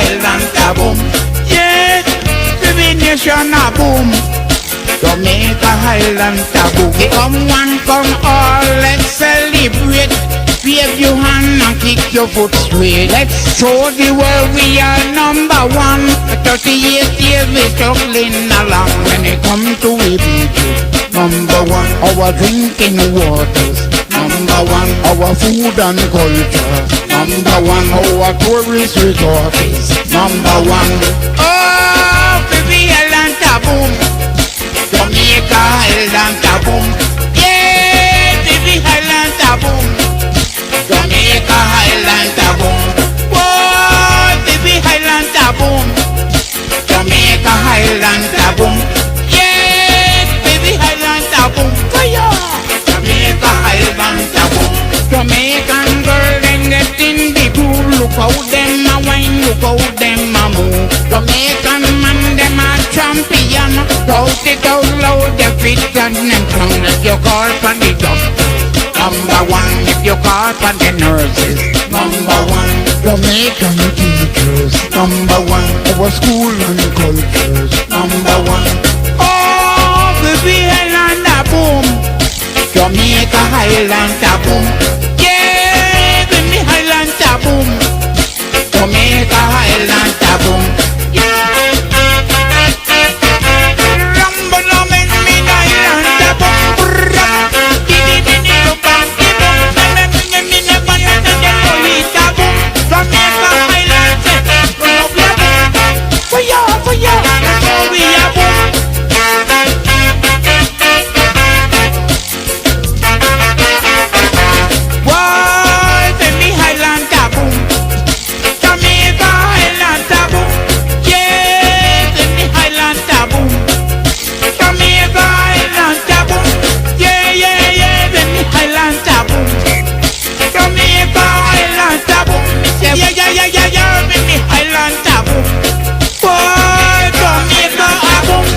Highland a boom. Yes, the nation a boom. Jamaica Highland a boom. Come one, come all, let's celebrate. Wave your hand and kick your foot straight. Let's show the world we are number one. 38 years we struggling along. When it comes to it, number one. Our drinking waters, number one. Our food and culture, number one. Our tourist resorts, number one. Oh, baby, Highland a boom. Jamaica Highland a boom. Yeah, baby, Highland a boom. Jamaica Highland a boom. Whoa, baby, Highland a boom. Jamaica Highland a boom. Yeah, baby, Highland a boom. Fire! Jamaica Highland a boom. Jamaican girl, them get in the pool. Look how them a wine, look how them a move. Jamaican man, them a champion. Shout it out loud, the fit and them tongue. If you call for the doctor, number one. If you call for the nurses, number one. Jamaican teachers, number one. Our school and cultures, number one. Oh, baby, Highland a boom. Jamaica Highland a boom. Yeah, baby, Highland a boom. Jamaica Highland a boom.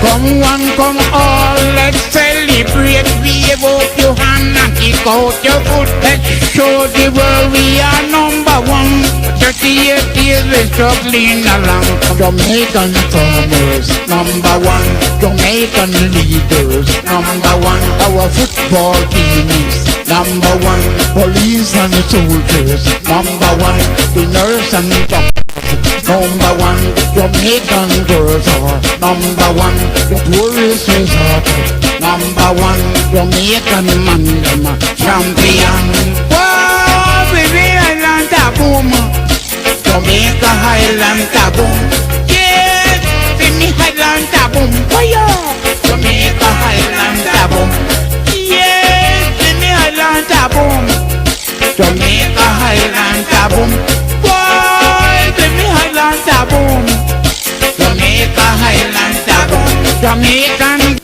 Come one, come all, let's celebrate. Wave up your hand and kick out your foot. Let's show the world we are number one. 38 years we're struggling along. Jamaican farmers, number one. Jamaican leaders, number one. Our football teams, number one. Police and soldiers, number one. The nurse and doctors, number one. Jamaican girls are number one. The tourist resort, number one. Jamaican man, them a champion. Whoa, baby, Highland a boom. Jamaica Highland a boom. Yeah, baby, Highland a boom. Fire! Jamaica Highland a boom. Yeah, baby, Highland a boom. Jamaica Highland a boom. Whoa, baby, Highland a boom. Jamaica Highland a boom. Jamaican.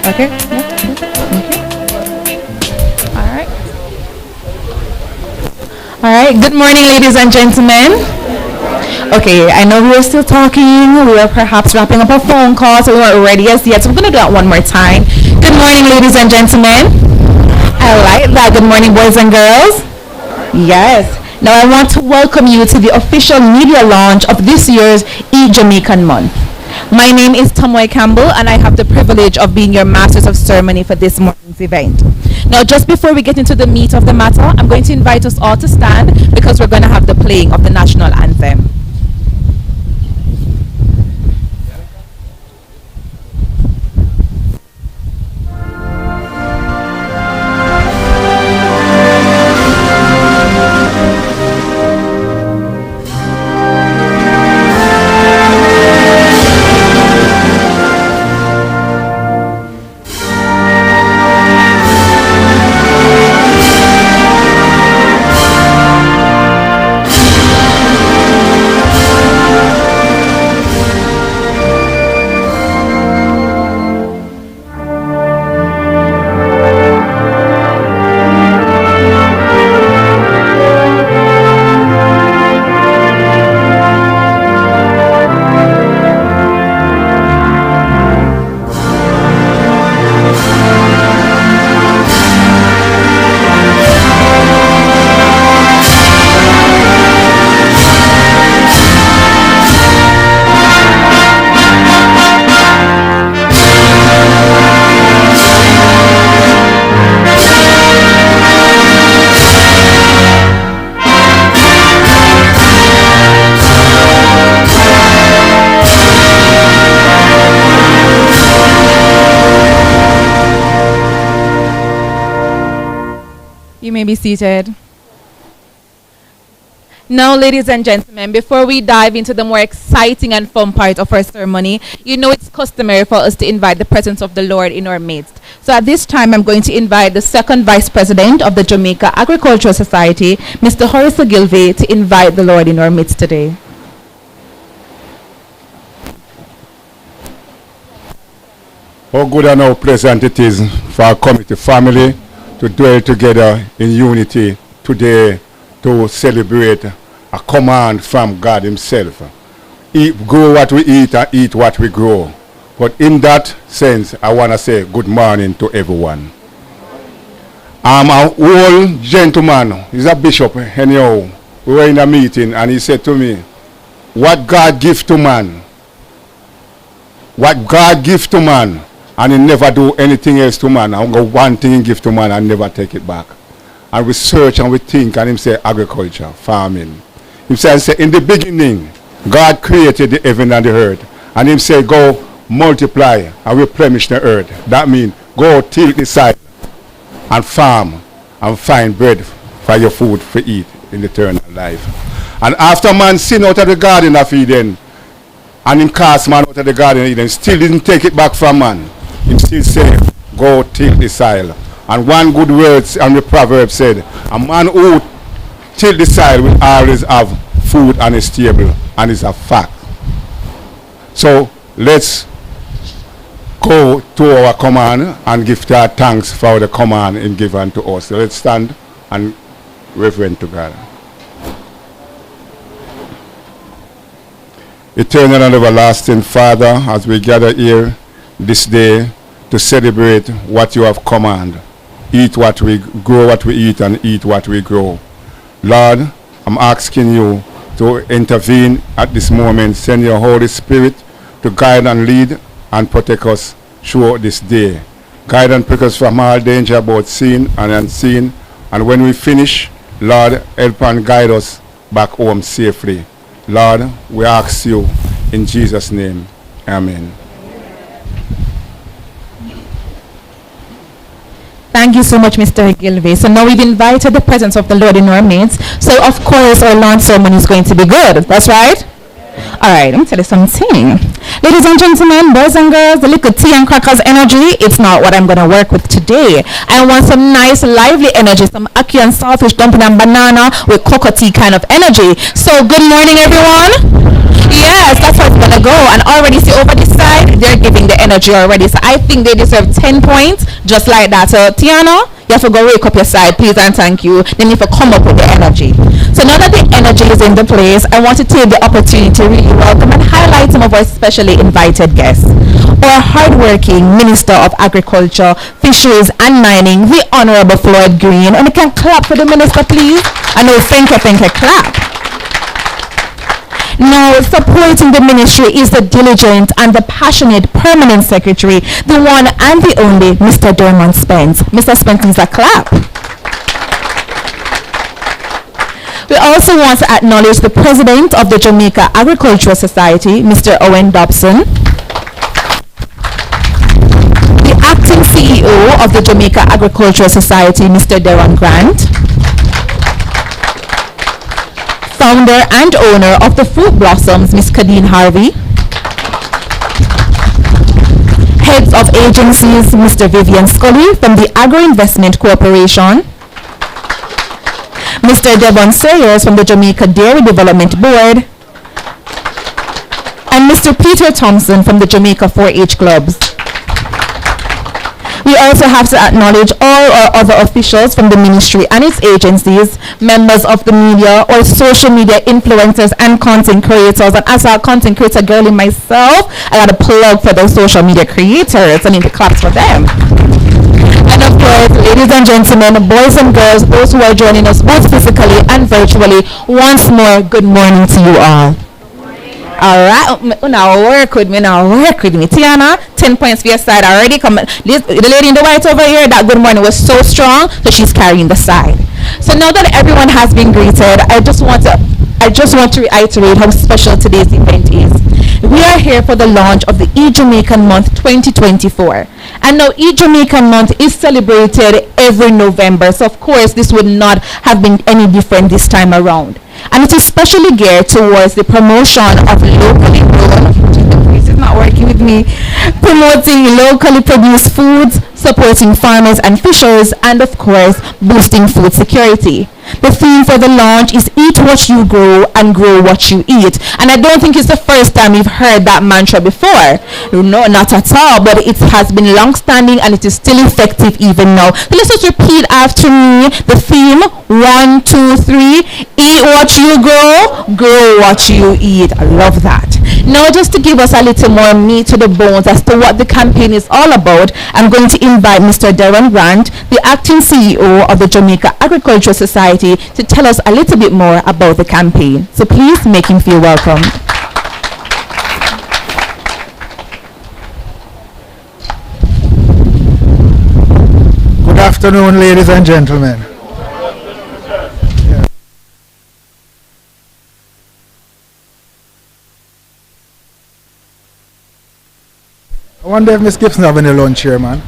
Okay. Yeah. Thank you. All right. All right. Good morning, ladies and gentlemen. Okay, I know we were still talking. We were perhaps wrapping up a phone call, so we weren't ready as yet. So we're going to do that one more time. Good morning, ladies and gentlemen. I like that. Good morning, boys and girls. Yes. Now I want to welcome you to the official media launch of this year's Eat Jamaican Month. My name is Tomoy Campbell, and I have the privilege of being your Masters of Ceremony for this morning's event. Now, just before we get into the meat of the matter, I'm going to invite us all to stand because we're going to have the playing of the national anthem. You may be seated. Now, ladies and gentlemen, before we dive into the more exciting and fun part of our ceremony, you know it's customary for us to invite the presence of the Lord in our midst. So at this time, I'm going to invite the second Vice President of the Jamaica Agricultural Society, Mr. Horace Ogilvie, to invite the Lord in our midst today. How good and how pleasant it is for our community family to dwell together in unity today to celebrate a command from God himself. Grow what we eat and eat what we grow. But in that sense, I want to say good morning to everyone. I'm an old gentleman, he's a bishop anyhow. We were in a meeting and he said to me, what God gives to man, and he never do anything else to man. I go one thing he give to man and never take it back. And we search and we think, and him say agriculture, farming. He say in the beginning, God created the heaven and the earth. And him say go multiply and replenish the earth. That means go till the side and farm and find bread for your food to eat in the eternal life. And after man sin out of the garden of Eden, and him cast man out of the garden of Eden, still didn't take it back from man. He still say, go till the soil. And one good word on the proverb said, a man who till the soil will always have food on his table, and it's a fact. So let's go to our command and give our thanks for the command in given to us. So let's stand and reverend to God. Eternal and everlasting Father, as we gather here this day to celebrate what you have commanded. Eat what we grow, what we eat, and eat what we grow. Lord, I'm asking you to intervene at this moment. Send your Holy Spirit to guide and lead and protect us throughout this day. Guide and protect us from all danger, both seen and unseen. And when we finish, Lord, help and guide us back home safely. Lord, we ask you in Jesus' name. Amen. Thank you so much, Mr. Ogilvie. So now we've invited the presence of the Lord in our midst. So of course our launch ceremony is going to be good. That's right? Alright, let me tell you something. Ladies and gentlemen, boys and girls, the little tea and crackers energy, it's not what I'm going to work with today. I want some nice, lively energy, some ackee and saltfish dumpling and banana with cocoa tea kind of energy. So, good morning, everyone. Yes, that's how it's going to go. And already, see over this side, they're giving the energy already. So, I think they deserve 10 points, just like that. So, Tiana, you have to go wake up your side, please and thank you. Then you have to come up with the energy. So now that the energy is in the place, I want to take the opportunity to really welcome and highlight some of our specially invited guests. Our hardworking Minister of Agriculture, Fisheries and Mining, the Honorable Floyd Green. And you can clap for the Minister, please. I know, thank you, clap. Now, supporting the ministry is the diligent and the passionate permanent secretary, the one and the only Mr. Dermot Spence. Mr. Spence needs a clap. We also want to acknowledge the president of the Jamaica Agricultural Society, Mr. Owen Dobson, the acting CEO of the Jamaica Agricultural Society, Mr. Darren Grant, founder and owner of the Fruit Blossoms, Ms. Kadeen Harvey, heads of agencies, Mr. Vivian Scully from the Agro Investment Corporation, Mr. Devon Sayers from the Jamaica Dairy Development Board, and Mr. Peter Thompson from the Jamaica 4-H Clubs. We also have to acknowledge all our other officials from the ministry and its agencies, members of the media or social media influencers and content creators. And as a content creator girl in myself, I got a plug for those social media creators. I need the claps for them. And of course, ladies and gentlemen, boys and girls, those who are joining us both physically and virtually, once more, good morning to you all. Alright, now work with me, Tiana, 10 points for your side already. Come, the lady in the white over here, that good morning was so strong, so she's carrying the side. So now that everyone has been greeted, I just want to reiterate how special today's event is. We are here for the launch of the Eat Jamaican Month 2024. And now Eat Jamaican Month is celebrated every November. So of course, this would not have been any different this time around. And it is specially geared towards the promotion of locally grown, this is not working with me, promoting locally produced foods, supporting farmers and fishers, and of course, boosting food security. The theme for the launch is Eat What You Grow and Grow What You Eat. And I don't think it's the first time we've heard that mantra before. No, not at all, but it has been long-standing and it is still effective even now. So let's just repeat after me the theme. 1, 2, 3. Eat what you grow, grow what you eat. I love that. Now, just to give us a little more meat to the bones as to what the campaign is all about, I'm going to invite Mr. Darren Grant, the acting CEO of the Jamaica Agricultural Society, to tell us a little bit more about the campaign. So please make him feel welcome. Good afternoon, ladies and gentlemen. I wonder if Miss Gibson have any lunch here, man.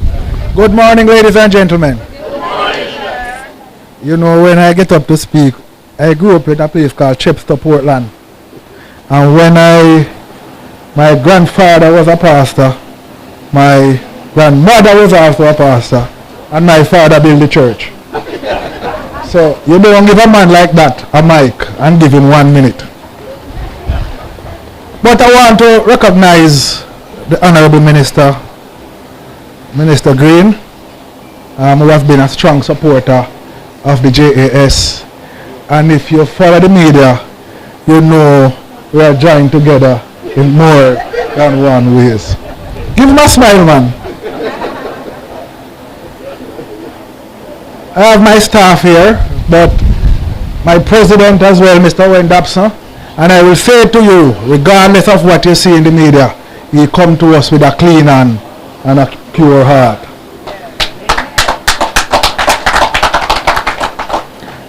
Good morning, ladies and gentlemen. Good morning, sir. You know, when I get up to speak, I grew up in a place called Chepstow, Portland. And when my grandfather was a pastor, my grandmother was also a pastor, and my father built the church. So you don't give a man like that a mic and give him 1 minute. But I want to recognize the Honorable Minister, Minister Green, who has been a strong supporter of the JAS. And if you follow the media, you know we are joined together in more than one ways. Give him a smile, man. I have my staff here, but my president as well, Mr. Owen Dobson, and I will say to you, regardless of what you see in the media, he come to us with a clean hand and a pure heart.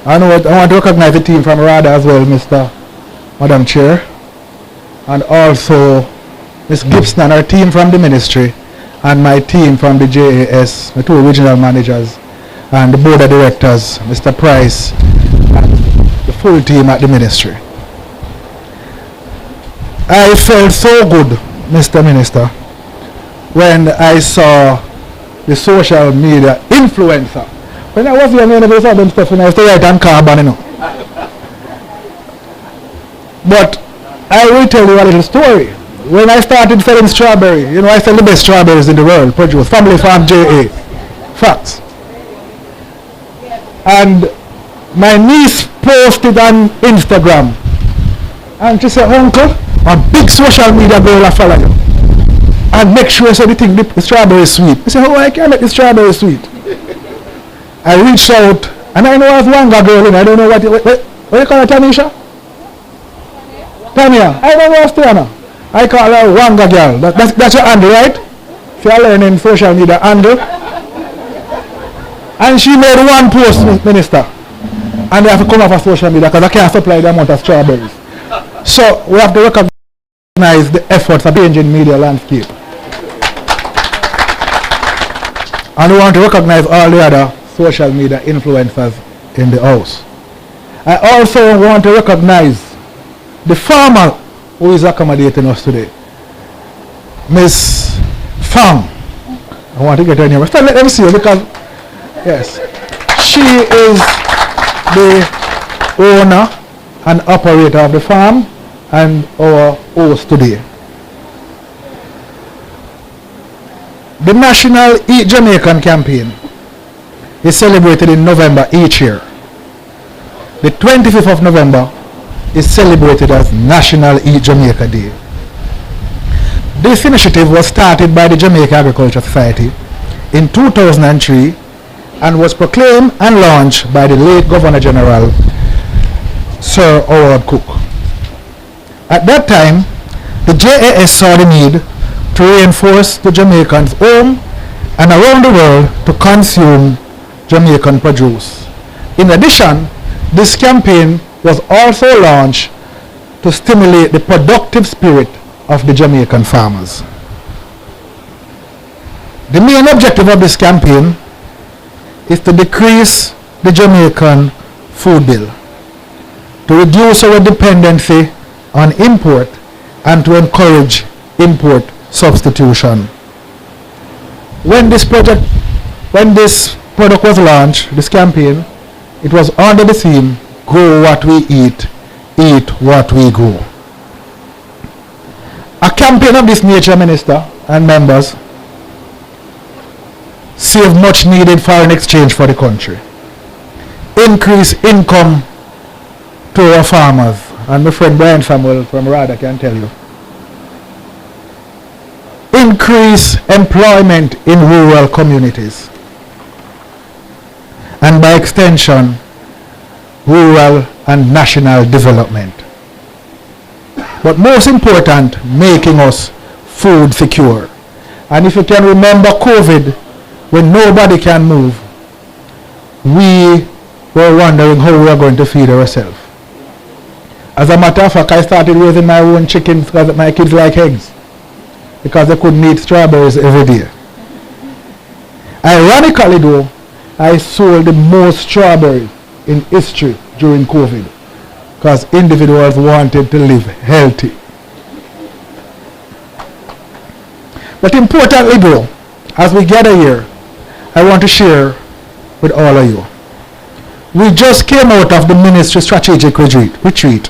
I want to recognize the team from RADA as well, Madam Chair, and also Ms. Gibson and her team from the ministry, and my team from the JAS, my two regional managers, and the board of directors, Mr. Price, and the full team at the ministry. I felt so good, Mr. Minister, when I saw the social media influencer. When I was young, I never saw them stuff when I used to write on carbon, you know. But I will tell you a little story. When I started selling strawberry, you know, I sell the best strawberries in the world, produce, Family Farm JA. Facts. And my niece posted on Instagram, and she said, Uncle, a big social media girl I follow you. And make sure so they think the strawberry is sweet. I said, oh, I can't make the strawberry sweet. I reached out, and I know I have Wanga girl in, I don't know what you call her, Tanisha? Tanya, I don't know what's Tiana. I call her Wanga girl. That's your handle, right? If you're learning social media handle. And she made one post, Minister. And they have to come off of social media because I can't supply the amount of strawberries. So we have to recognize the efforts of changing media landscape. And we want to recognize all the other social media influencers in the house. I also want to recognize the farmer who is accommodating us today. Miss Fang. I want to get her name. Let me see her because, yes, she is the owner and operator of the farm and our host today. The National Eat Jamaican campaign is celebrated in November each year. The 25th of November is celebrated as National Eat Jamaica Day. This initiative was started by the Jamaica Agriculture Society in 2003 and was proclaimed and launched by the late Governor General Sir Howard Cook. At that time, the JAS saw the need to reinforce the Jamaicans home and around the world to consume Jamaican produce. In addition, this campaign was also launched to stimulate the productive spirit of the Jamaican farmers. The main objective of this campaign is to decrease the Jamaican food bill, to reduce our dependency on import, and to encourage import substitution. When this product was launched, this campaign, it was under the theme, grow what we eat what we grow. A campaign of this nature, Minister and members, save much needed foreign exchange for the country, increase income to our farmers, and my friend Brian Samuel from RADA can tell you, increase employment in rural communities, and by extension, rural and national development. But most important, making us food secure. And if you can remember COVID, when nobody can move, we were wondering how we are going to feed ourselves. As a matter of fact, I started raising my own chickens because my kids like eggs, because they couldn't eat strawberries every day. Ironically though, I sold the most strawberries in history during COVID because individuals wanted to live healthy. But importantly though, as we gather here, I want to share with all of you. We just came out of the ministry strategic retreat,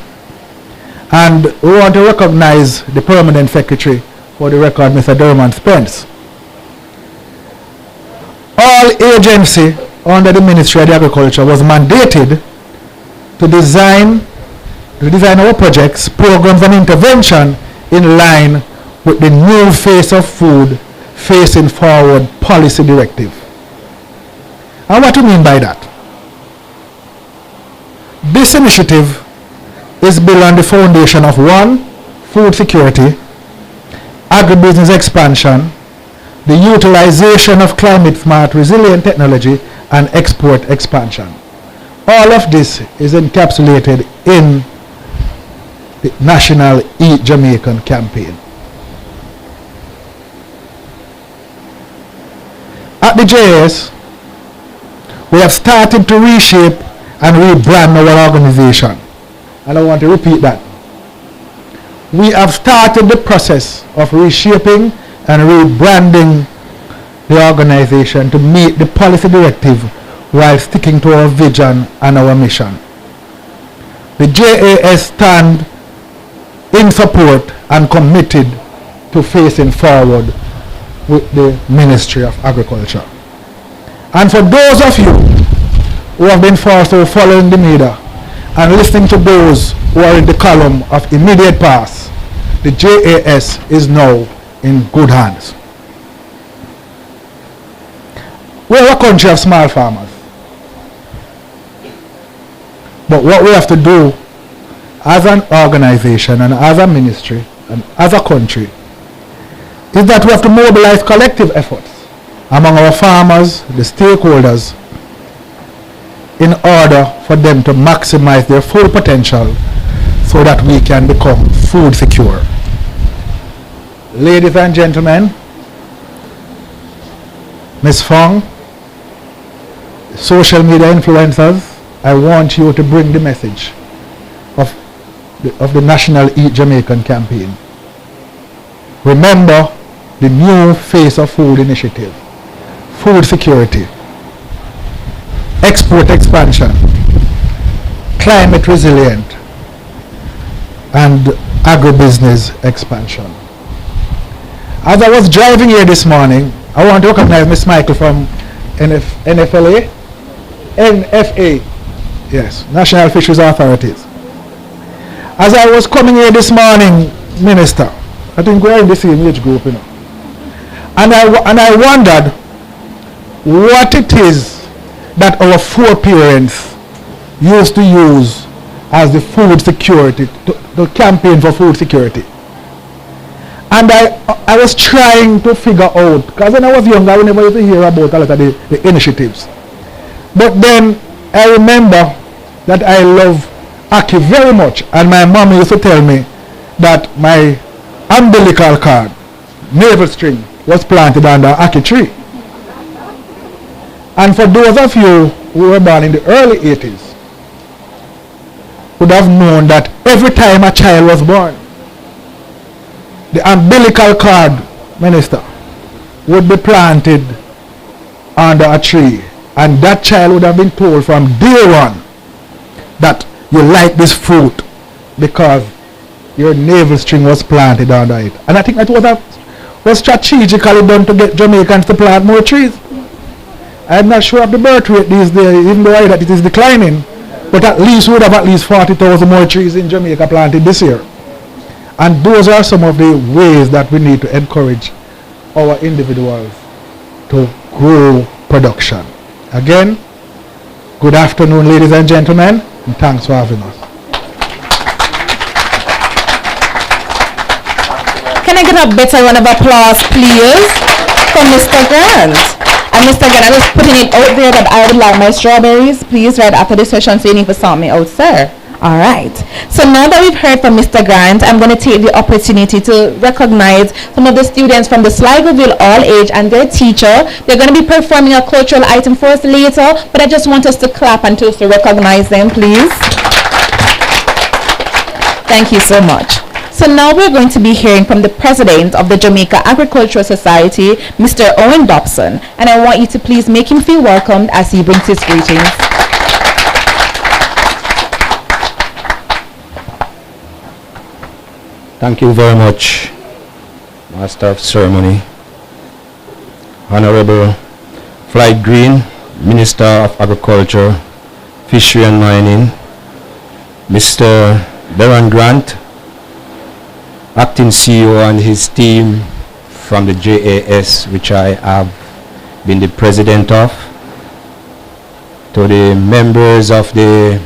and we want to recognize the permanent secretary for the record, Mr. Dermot Spence. All agency under the Ministry of the Agriculture was mandated to design our projects, programs and intervention in line with the new face of food facing forward policy directive. And what do you mean by that? This initiative is built on the foundation of 1, food security, agribusiness expansion, the utilization of climate-smart resilient technology, and export expansion. All of this is encapsulated in the National Eat Jamaican campaign. At the JS, we have started to reshape and rebrand our organization. And I want to repeat that. we have started the process of reshaping and rebranding the organization to meet the policy directive while sticking to our vision and our mission. The JAS stand in support and committed to facing forward with the Ministry of Agriculture. And for those of you who have been forced to following the media and listening to those who are in the column of immediate past, the JAS is now in good hands. We're a country of small farmers. But what we have to do as an organization and as a ministry and as a country is that we have to mobilize collective efforts among our farmers, the stakeholders, in order for them to maximize their full potential so that we can become food secure. Ladies and gentlemen, Ms. Fong, social media influencers, I want you to bring the message of the National Eat Jamaican campaign. Remember the new Face of Food initiative, food security, export expansion, climate resilient, and agribusiness expansion. As I was driving here this morning, I want to recognize Ms. Michael from NFA, yes, National Fisheries Authorities. As I was coming here this morning, Minister, I think we're in the same age group, you know, and I wondered what it is that our foreparents used to use as the food security, the campaign for food security. And I was trying to figure out, because when I was younger, I never used to hear about a lot of the initiatives. But then I remember that I love Aki very much, and my mom used to tell me that my umbilical cord, navel string, was planted under Aki tree. And for those of you who were born in the early 80s, would have known that every time a child was born, the umbilical cord, Minister, would be planted under a tree, and that child would have been told from day one that you like this fruit because your navel string was planted under it. And I think that was strategically done to get Jamaicans to plant more trees. I'm not sure of the birth rate these days, even though I that it is declining, but at least we would have at least 40,000 more trees in Jamaica planted this year. And those are some of the ways that we need to encourage our individuals to grow production. Again, good afternoon, ladies and gentlemen, and thanks for having us. Can I get a better round of applause, please, for Mr. Grant? And Mr. Grant, I'm just putting it out there that I would like my strawberries, please, right after this session, so you need to sort me out, sir. All right. So now that we've heard from Mr. Grant, I'm going to take the opportunity to recognize some of the students from the Sligoville All Age and their teacher. They're going to be performing a cultural item for us later, but I just want us to clap and to recognize them, please. Thank you so much. So now we're going to be hearing from the president of the Jamaica Agricultural Society, Mr. Owen Dobson, and I want you to please make him feel welcomed as he brings his greetings. Thank you very much, Master of Ceremony, Honorable Floyd Green, Minister of Agriculture, Fishery and Mining, Mr. Darren Grant, Acting CEO and his team from the JAS, which I have been the president of, to the members of the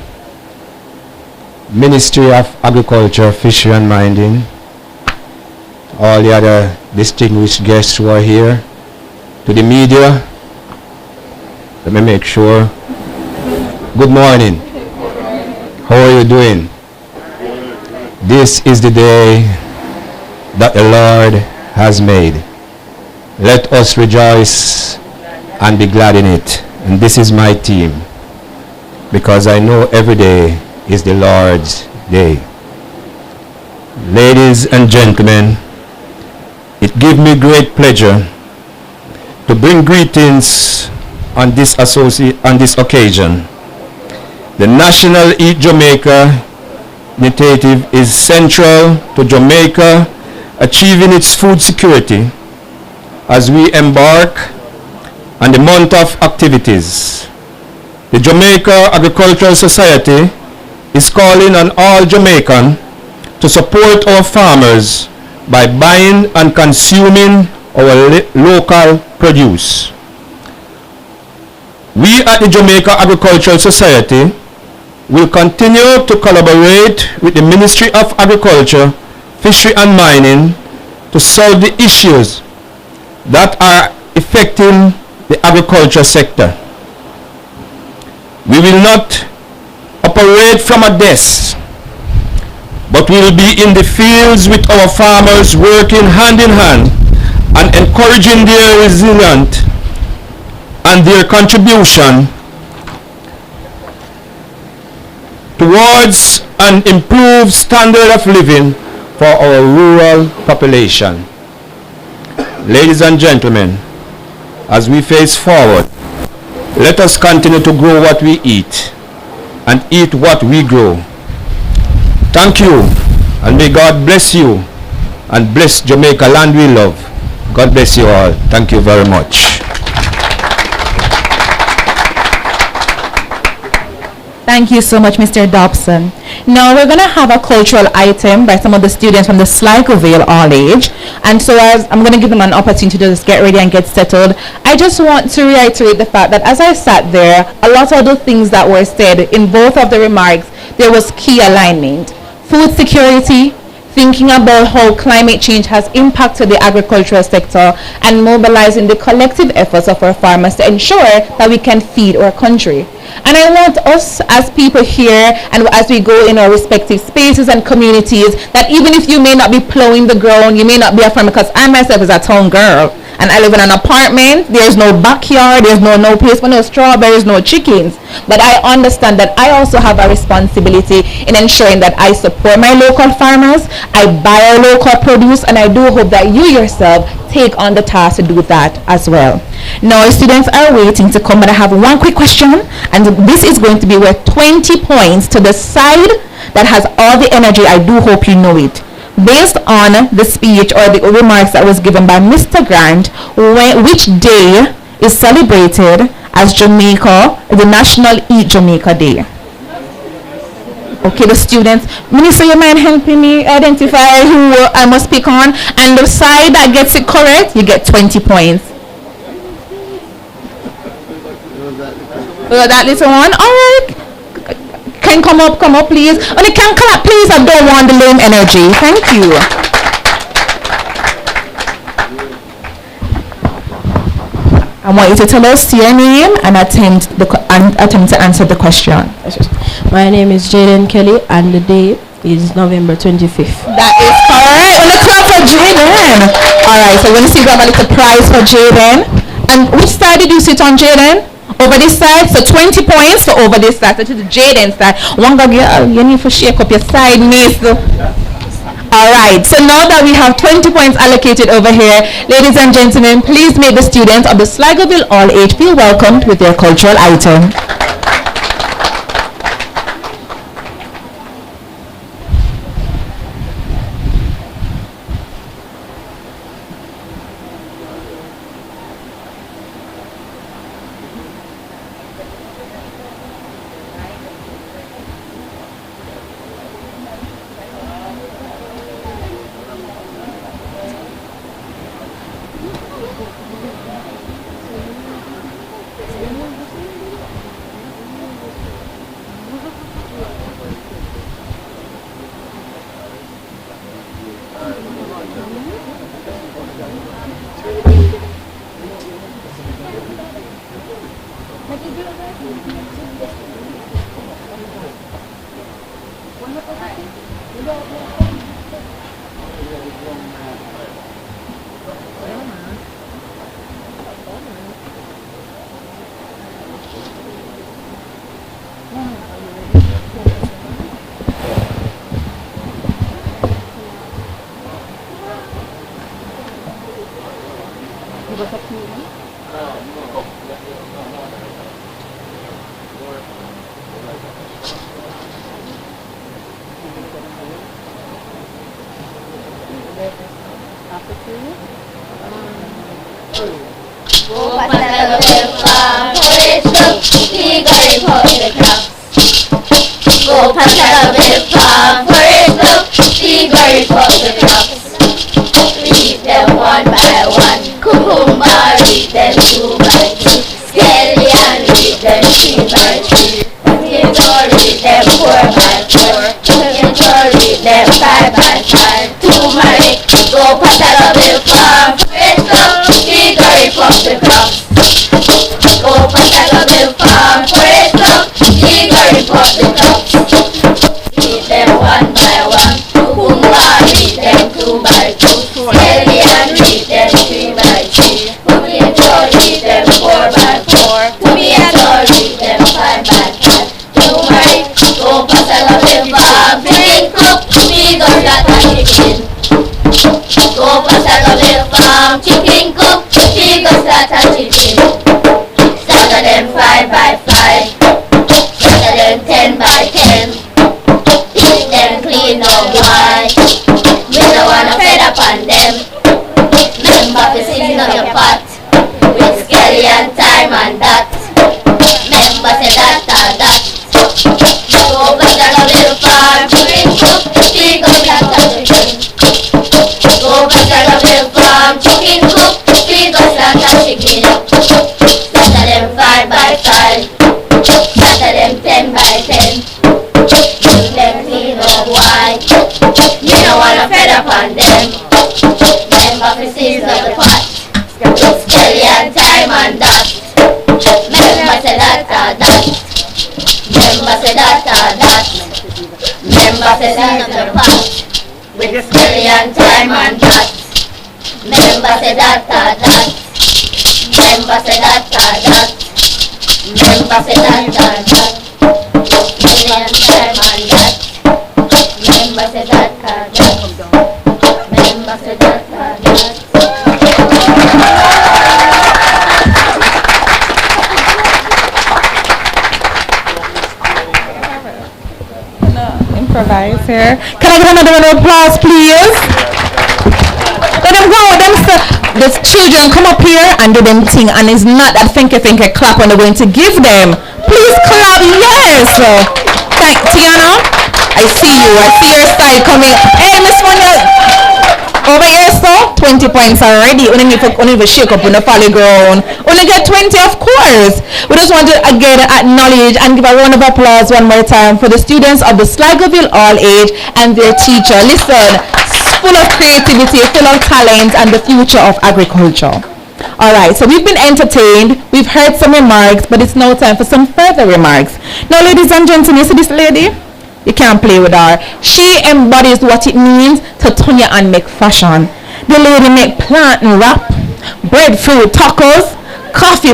Ministry of Agriculture, Fishery and Mining, all the other distinguished guests who are here, to the media. Let me make sure. Good morning. How are you doing? This is the day that the Lord has made. Let us rejoice and be glad in it. And this is my team, because I know every day is the Lord's day. ladies and gentlemen, it gives me great pleasure to bring greetings on this occasion. The National Eat Jamaica initiative is central to Jamaica achieving its food security as we embark on the month of activities. The Jamaica Agricultural Society is calling on all Jamaicans to support our farmers by buying and consuming our local produce. We at the Jamaica Agricultural Society will continue to collaborate with the Ministry of Agriculture, Fisheries and Mining to solve the issues that are affecting the agriculture sector. We will not operate from a desk, but we will be in the fields with our farmers, working hand in hand and encouraging their resilience and their contribution towards an improved standard of living for our rural population. Ladies and gentlemen, as we face forward, let us continue to grow what we eat and eat what we grow. Thank you, and may God bless you and bless Jamaica, land we love. God bless you all. Thank you very much. Thank you so much, Mr. Dobson. Now we're going to have a cultural item by some of the students from the Sligo Vale All Age. And so as I'm going to give them an opportunity to just get ready and get settled, I just want to reiterate the fact that as I sat there, a lot of the things that were said in both of the remarks, there was key alignment. Food security, thinking about how climate change has impacted the agricultural sector, and mobilizing the collective efforts of our farmers to ensure that we can feed our country. And I want us as people here, and as we go in our respective spaces and communities, that even if you may not be plowing the ground, you may not be a farmer, because I myself is a town girl, and I live in an apartment, there's no backyard, there's no place for no strawberries, no chickens. But I understand that I also have a responsibility in ensuring that I support my local farmers, I buy our local produce, and I do hope that you yourself take on the task to do that as well. Now, students are waiting to come, but I have one quick question, and this is going to be worth 20 points to the side that has all the energy. I do hope you know it. Based on the speech or the remarks that was given by Mr. Grant, which day is celebrated as Jamaica, the National Eat Jamaica Day? Okay, the students, Minister, you mind helping me identify who I must pick on? And the side that gets it correct, you get 20 points. That little one, all right. Can come up, please. And you can clap, please. I don't want the lame energy. Thank you. I want you to tell us your name and attempt to answer the question. My name is Jaden Kelly, and the day is November 25th. That is correct. On the clap for Jaden. All right, so we're going to see if we have a little prize for Jaden. And which side did you sit on, Jaden? Over this side, so 20 points for over this side. So to the Jaden side. One girl, you need to shake up your side, miss. Alright, so now that we have 20 points allocated over here, ladies and gentlemen, please make the students of the Sligoville All Age feel welcomed with their cultural item. Go past the farm, for it look, see very for the crops. Read them one by one, cucumber, read them two by two, scallion, read them three by three, potato, read them four by four, potato, read them five by five, turmeric, go past the farm, for it look, see very for the crops. Go past the farm, for it look, see very for the crops. Read them one by one, cucumber, read them two by two, scallion, read them three by three, potato, read them four by four, tomato, read them five by five, turmeric, go past the farm, chicken cook, we got that chicken. Go past the farm, chicken cook, we got that chicken. Scatter them five by five, scatter them 10 by 10. Eat them clean or white. We don't wanna fed up on them. Remember to season up your pot with scallion, thyme and that. Remember say that or that. Go back to the little farm, chicken cook, she go back to the chicken. Go back to the little farm, chicken cook, she go back to the chicken. Scatter them 5 by 5, scatter them 10 by 10. Keep them clean or white. You don't wanna fed up on them. Remember to season up the pot with scallion, thyme and that. Remember say that or that. Remember say that or that. Remember to season up the pot with scallion, thyme and that. Remember say that or that. Remember say that or that. Remember say that or that. Scallion, thyme and that. Remember say that or that. Remember say that or that. Improvise here. Can I get another round of applause, please? Let them go. The children come up here and do them thing, and it's not that think clap when they're going to give them. Please clap, yes. Thank Tiana. I see you. I see your side coming. Hey, Miss Monia. Over here, so 20 points already. Only if you shake up on the folly ground. Only get 20, of course. We just want to again acknowledge and give a round of applause one more time for the students of the Sligoville All Age and their teacher. Listen, full of creativity, full of talent, and the future of agriculture. All right, so we've been entertained. We've heard some remarks, but it's now time for some further remarks. Now, ladies and gentlemen, you see this lady? You can't play with her. She embodies what it means to turn your and make fashion. The lady make plantain wrap, breadfruit tacos, coffee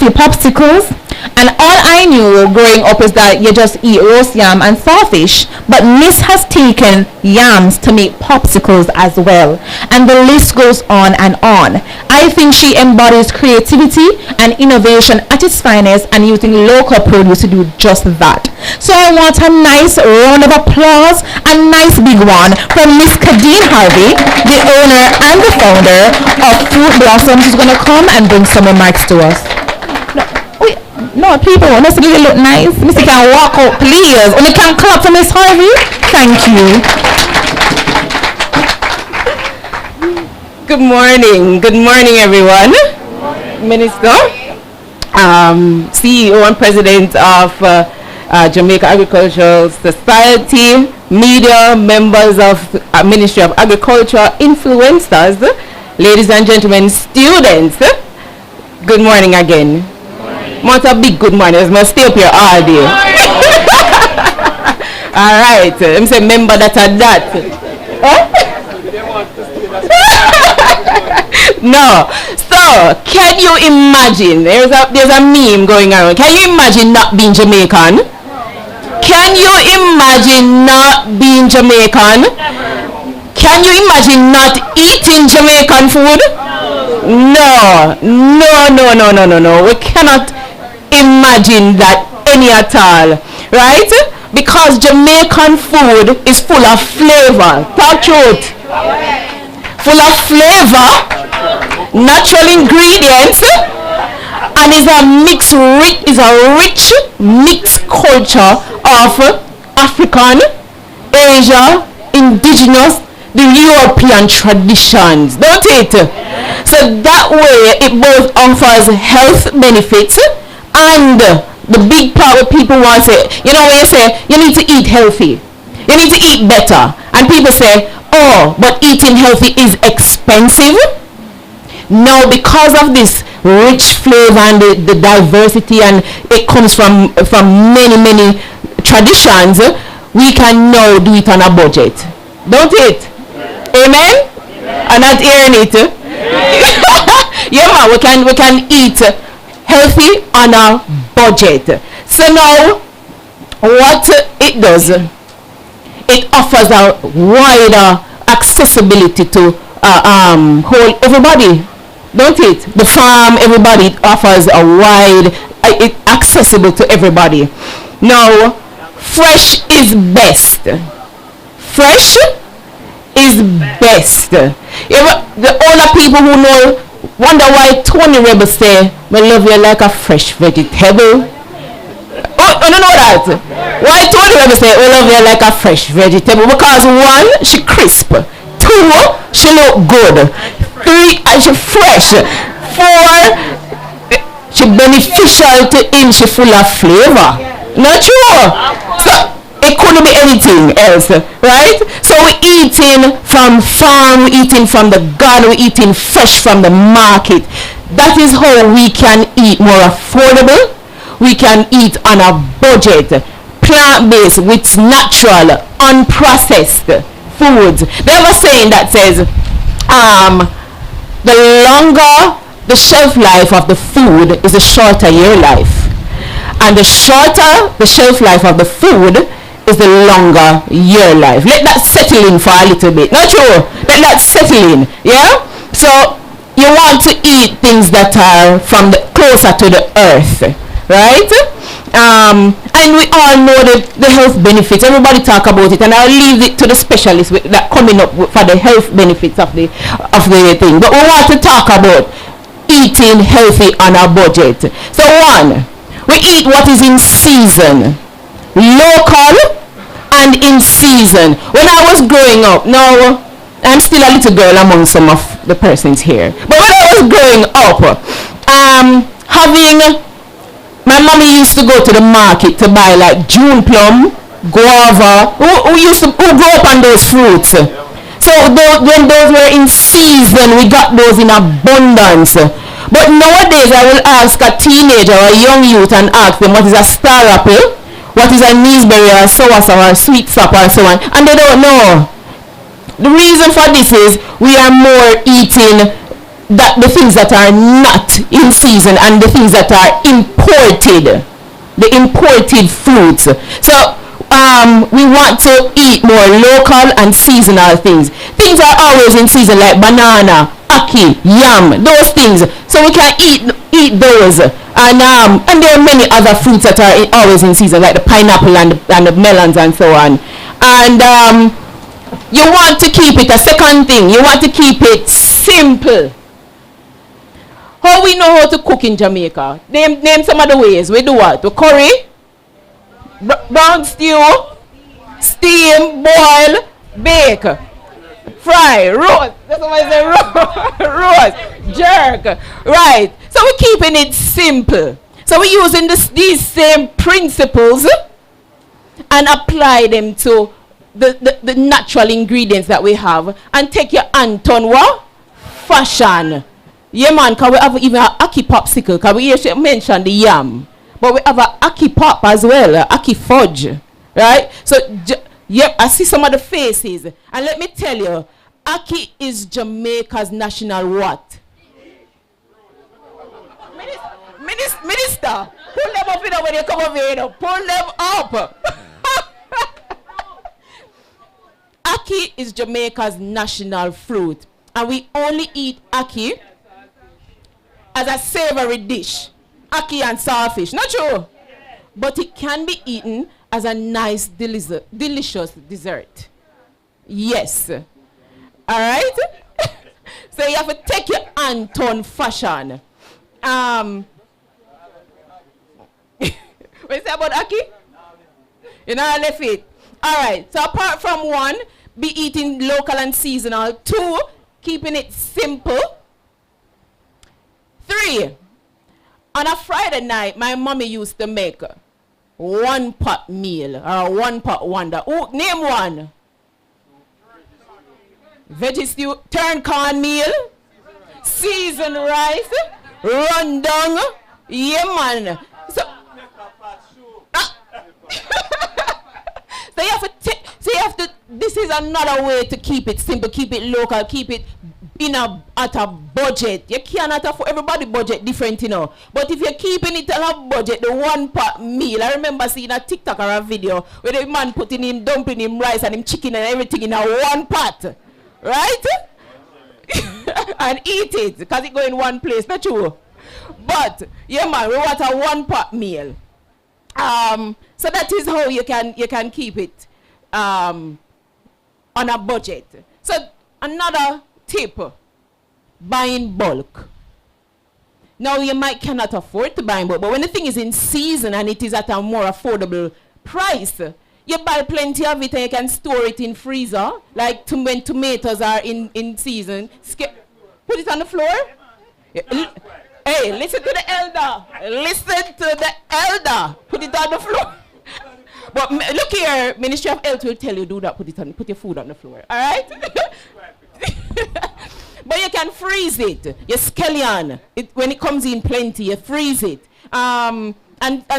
popsicles, and all I knew growing up is that you just eat roast yam and sawfish. But Miss has taken yams to make popsicles as well, and the list goes on and on. I think she embodies creativity and innovation at its finest, and using local produce to do just that. So I want a nice round of applause, a nice big one from Miss Kadeen Harvey, the owner and the founder of Fruit Blossoms, who's going to come and bring some remarks to us. No, people, let's really look nice. Mr. can walk out, please. Only can clap for Miss Harvey. Thank you. Good morning. Good morning, everyone. Minister, CEO and President of Jamaica Agricultural Society, media, members of Ministry of Agriculture, influencers, ladies and gentlemen, students. Good morning again. Want a big good morning. I must stay up here all day. All right. I'm saying member that are that. No. So, can you imagine? There's a meme going around. Can you imagine not being Jamaican? Can you imagine not being Jamaican? Can you imagine not eating Jamaican food? No, no, no, no, no, no, no. We cannot imagine that any at all, right? Because Jamaican food is full of flavor. Talk truth. Full of flavor, natural ingredients, and is a rich mixed culture of African, Asia, indigenous, the European traditions, don't it? So that way it both offers health benefits and the big part where people want to say, you know, when you say you need to eat healthy, you need to eat better, and people say, oh, but eating healthy is expensive. No, because of this rich flavor and the diversity, and it comes from many traditions, we can now do it on a budget, don't it? Amen. I'm not hearing it. Yeah, man, we can eat healthy on a budget. So now, what it does, it offers a wider accessibility to whole everybody, don't it? The farm, everybody, it offers a wide, it accessible to everybody. Now, fresh is best. Fresh is best. The older people who know wonder why Tony Rebel say, "I love you like a fresh vegetable." Oh, I don't know that. Why Tony Rebel say, "I love you like a fresh vegetable"? Because one, she crisp. Two, she look good. Three, she fresh. Four, she beneficial to him. She full of flavor. Not true. So it couldn't be anything else, right? So we're eating from farm, we're eating from the garden, we're eating fresh from the market. That is how we can eat more affordable. We can eat on a budget, plant-based, with natural, unprocessed foods. They have a saying that says, the longer the shelf life of the food is the shorter your life. And the shorter the shelf life of the food is the longer your life. Let that settle in for a little bit. Not true. Let that settle in. Yeah? So you want to eat things that are from the closer to the earth. Right? And we all know the health benefits. Everybody talk about it, and I'll leave it to the specialists that coming up for the health benefits of the thing. But we want to talk about eating healthy on a budget. So one, we eat what is in season, local and in season. When I was growing up, now I'm still a little girl among some of the persons here, but when I was growing up, my mommy used to go to the market to buy like June plum, guava, who grew up on those fruits. So when those were in season, we got those in abundance. But nowadays I will ask a teenager or a young youth and ask them what is a star apple, what is a gooseberry or sour or sweet sap or so on, and they don't know. The reason for this is we are more eating the things that are not in season and the things that are imported, the imported fruits. So we want to eat more local and seasonal things. Things are always in season, like banana, ackee, yam, those things. So we can eat those. And there are many other fruits that are always in season, like the pineapple and the melons and so on. And you want to keep it, a second thing, you want to keep it simple. How we know how to cook in Jamaica? Name some of the ways. We do what? We curry, brown stew, steam, boil, bake, fry, roast. That's what I say, roast, jerk. Right. So we're keeping it simple. So we're using these same principles and apply them to the natural ingredients that we have, and take your Anton what? Fashion. Yeah, man, because we have even an ackee popsicle, because we usually mention the yam. But we have an ackee pop as well, ackee fudge. Right? So, yeah, I see some of the faces. And let me tell you, ackee is Jamaica's national what? Minister, pull them up when you come over here. Pull them up. Ackee is Jamaica's national fruit. And we only eat ackee as a savory dish. Ackee and saltfish. Not true. But it can be eaten as a nice, delicious dessert. Yes. Alright? So you have to take your Anton fashion. What is that about ackee? You know, I left it. Alright, so apart from 1, be eating local and seasonal. 2, keeping it simple. 3, on a Friday night, my mommy used to make 1-pot meal or 1-pot wonder. Oh, name one. Veggie stew, turn corn meal, seasoned rice, rundown. Yeah, man. So you have to, this is another way to keep it simple, keep it local, keep it at a budget. You cannot afford, everybody budget different, you know. But if you're keeping it at a budget, the 1-pot meal, I remember seeing a TikTok or a video where the man putting him dumpling him rice and him chicken and everything in a 1 pot, right? And eat it, because it go in one place, not true. But yeah, man, we want a 1-pot meal. So that is how you can keep it on a budget. So another tip, buying bulk. Now you cannot afford to buy in bulk, but when the thing is in season and it is at a more affordable price, you buy plenty of it and you can store it in freezer. Like when tomatoes are in season, put it on the floor. Hey, listen to the elder. Listen to the elder. Put it on the floor. But look here, Ministry of Health will tell you do that. Put your food on the floor. All right. But you can freeze it. You scallion it when it comes in plenty. You freeze it. And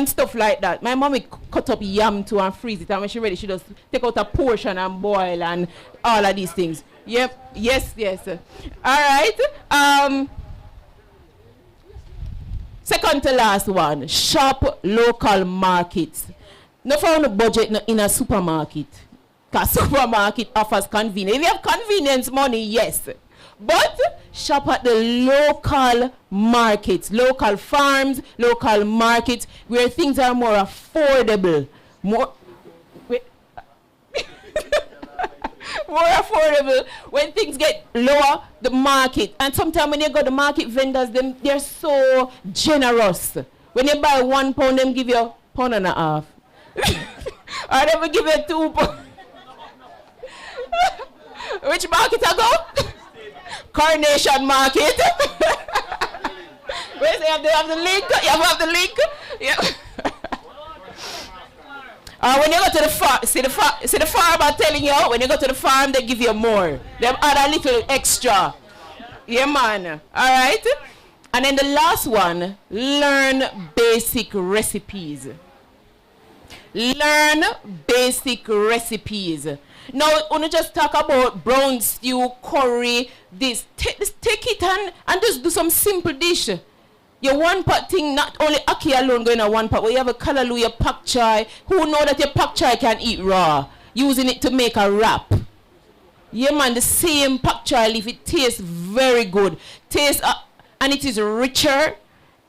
stuff like that. My mom will cut up yam too and freeze it. And when she's ready, she just take out a portion and boil and all of these things. Yep. Yes. All right. Second to last one, shop local markets. Not for a budget in a supermarket. Because supermarket offers convenience. If you have convenience money, yes. But shop at the local markets, local farms, local markets, where things are more affordable. More affordable when things get lower, the market. And sometimes when you go to the market vendors, they're so generous. When you buy £1, them give you £1.50. Or they will give you £2. Which market I go? Coronation Market. Where they have the link? You have the link? Yeah. When you go to the farm, see the farm I'm telling you, when you go to the farm, they give you more. They add a little extra. Yeah, man. All right? And then the last one, learn basic recipes. Learn basic recipes. Now, when you just talk about brown stew, curry, take it and just do some simple dish. Your 1-pot thing, not only ackee alone going in a 1-pot, but you have a kalaloo, your pak chai. Who know that your pak chai can eat raw? Using it to make a wrap. Yeah, man, the same pak chai leaf, it tastes very good. And it is richer.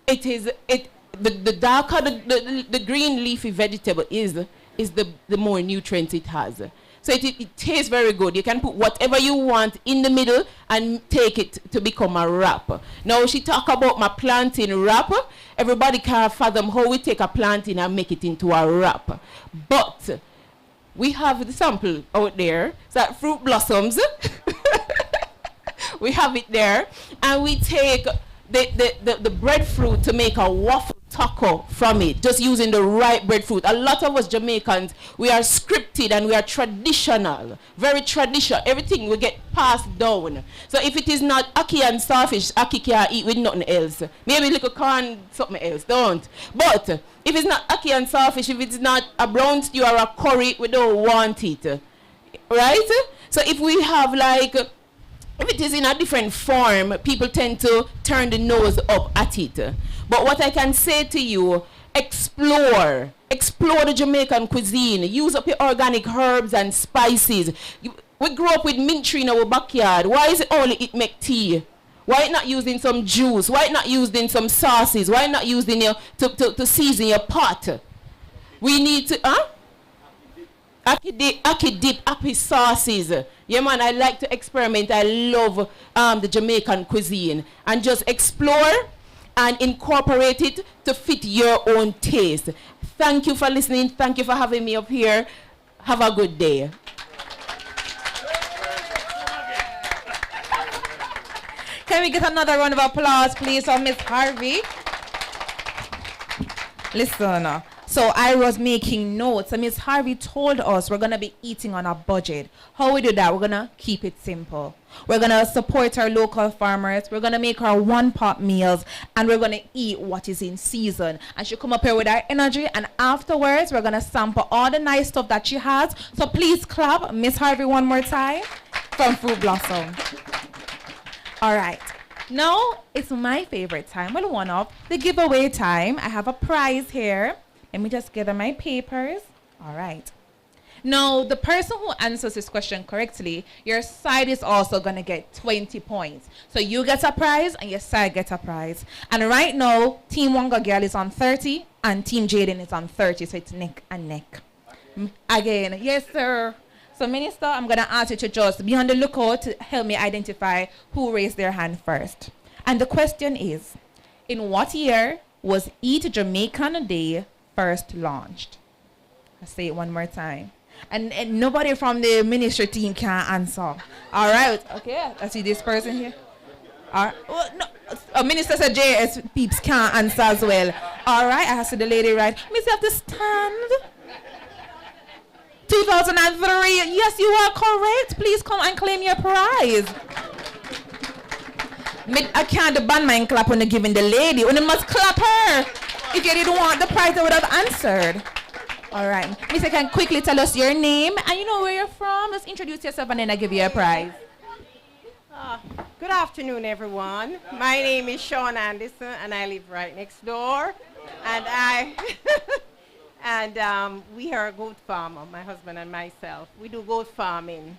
The darker the green leafy vegetable is the more nutrients it has. So it tastes very good. You can put whatever you want in the middle and take it to become a wrap. Now she talk about my plantain wrap. Everybody can fathom how we take a plantain and make it into a wrap. But we have the sample out there. So fruit blossoms. We have it there. And we take the breadfruit to make a waffle taco from it, just using the right breadfruit. A lot of us Jamaicans, we are scripted and we are traditional, very traditional. Everything will get passed down. So if it is not ackee and saltfish, ackee can't eat with nothing else. Maybe little corn, something else, don't. But if it's not ackee and saltfish, if it's not a brown stew or a curry, we don't want it, right? So if we have like, if it is in a different form, people tend to turn the nose up at it. But what I can say to you, explore the Jamaican cuisine. Use up your organic herbs and spices. We grew up with mint tree in our backyard. Why is it only it make tea? Why not using some juice? Why not using some sauces? Why not using your to season your pot? We need to Aki dip, ackee sauces. Yeah man, I like to experiment. I love the Jamaican cuisine and just explore and incorporate it to fit your own taste. Thank you for listening. Thank you for having me up here. Have a good day. Can we get another round of applause, please, for Miss Harvey? Listen, so I was making notes, and Miss Harvey told us we're going to be eating on a budget. How we do that? We're going to keep it simple. We're going to support our local farmers. We're going to make our one-pot meals, and we're going to eat what is in season. And she'll come up here with our energy, and afterwards, we're going to sample all the nice stuff that she has. So please clap Miss Harvey one more time from Fruit Blossom. All right. Now, it's my favorite time. Well, one of the giveaway time. I have a prize here. Let me just gather my papers. All right. Now, the person who answers this question correctly, your side is also going to get 20 points. So you get a prize and your side gets a prize. And right now, Team Wonga Girl is on 30 and Team Jaden is on 30. So it's neck and neck. Again, yes, sir. So, Minister, I'm going to ask you to just be on the lookout to help me identify who raised their hand first. And the question is, in what year was Eat Jamaican Day first launched? I'll say it one more time. And nobody from the ministry team can answer. All right. Okay. I see this person here. All right. Oh, no. A minister said JS peeps can't answer as well. All right. I see the lady right. Miss, you have to stand. 2003. Yes, you are correct. Please come and claim your prize. I can't ban my clap when you're giving the lady. When you must clap her. If you didn't want the prize, I would have answered. All right. Miss, you can quickly tell us your name and you know where you're from. Just introduce yourself and then I give you a prize. Good afternoon, everyone. My name is Sean Anderson and I live right next door. And we are a goat farmer, my husband and myself. We do goat farming.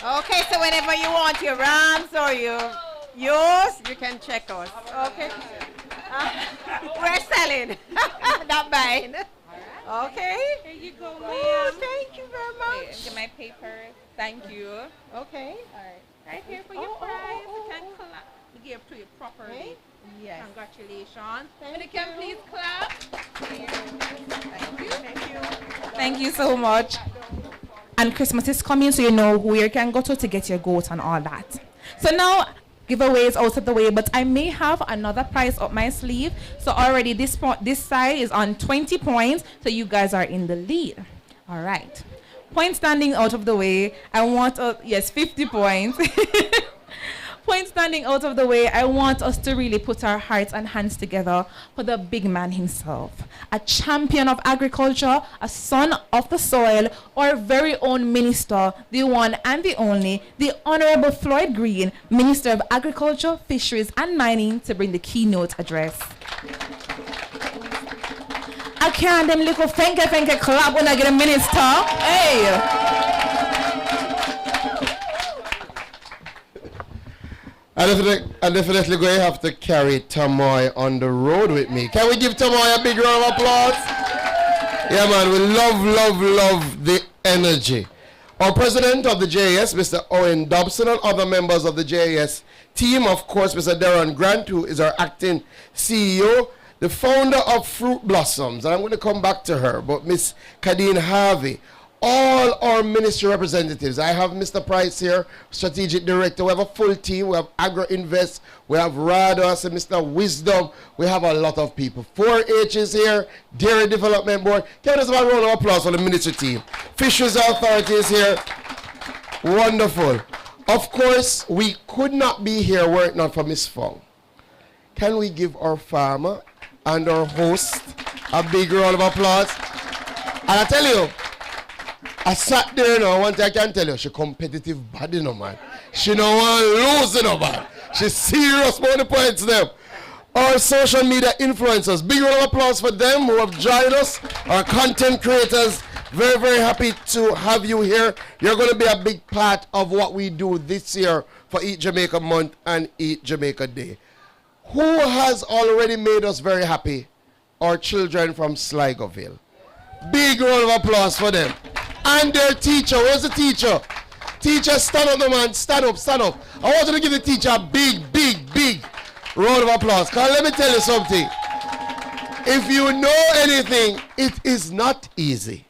Okay, so whenever you want your rams or yours, you can check us. Okay. We're selling, not buying. Okay. Here you go, ma'am. Oh, thank you very much. Get my papers. Thank you. Okay. All right. Right here for your prize. You can clap. We give to you properly. Okay. Yes. Congratulations. Thank and you can you. please clap. Thank you. Thank you. Thank you so much. And Christmas is coming, so you know where you can go to get your goat and all that. So now, giveaways out of the way, but I may have another prize up my sleeve. So already this side is on 20 points, so you guys are in the lead. All right. Point standing out of the way, I want, yes, 50 points. Point standing out of the way, I want us to really put our hearts and hands together for the big man himself. A champion of agriculture, a son of the soil, our very own minister, the one and the only, the Honorable Floyd Green, Minister of Agriculture, Fisheries and Mining, to bring the keynote address. I can't them little thank you clap when I get a minister. Hey! I'm definitely going to have to carry Tamoy on the road with me. Can we give Tamoy a big round of applause? Yeah, man, we love the energy. Our president of the JAS, Mr. Owen Dobson, and other members of the JAS team, of course, Mr. Darren Grant, who is our acting CEO, the founder of Fruit Blossoms, and I'm going to come back to her, but Miss Kadeen Harvey, all our ministry representatives. I have Mr. Price here, strategic director. We have a full team. We have Agro Invest. We have Rados and Mr. Wisdom. We have a lot of people. 4-H is here. Dairy Development Board. Give us a round of applause for the ministry team. Fisheries Authority is here. Wonderful. Of course, we could not be here were it not for Miss Fong. Can we give our farmer and our host a big round of applause? And I tell you, I sat there now, one thing I can tell you, she competitive body no man. She no want lose no man. She's serious about the points them. Our social media influencers, big round of applause for them who have joined us. Our content creators, very happy to have you here. You're going to be a big part of what we do this year for Eat Jamaican Month and Eat Jamaica Day. Who has already made us very happy? Our children from Sligoville. Big round of applause for them. And their teacher. Where's the teacher? Teacher, stand up, man. Stand up, stand up. I want you to give the teacher a big round of applause. Because let me tell you something. If you know anything, it is not easy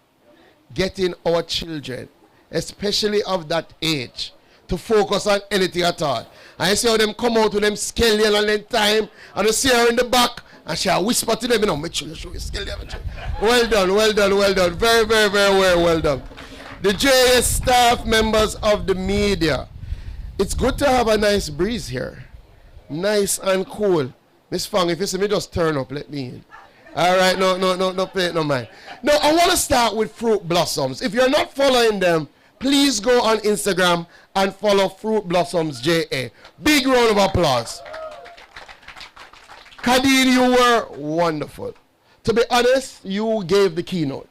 getting our children, especially of that age, to focus on anything at all. And you see how them come out with them scallion and them time, and you see her in the back, and she whisper to them, you know, make sure you show your scallion. Well done, well done, well done. Very, very, very well done. The JS staff, members of the media. It's good to have a nice breeze here. Nice and cool. Miss Fang, if you see me just turn up, let me in. All right, no pay it no mind. No, I want to start with Fruit Blossoms. If you're not following them, please go on Instagram and follow Fruit Blossoms JA. Big round of applause. Kadeen, you were wonderful. To be honest, you gave the keynote.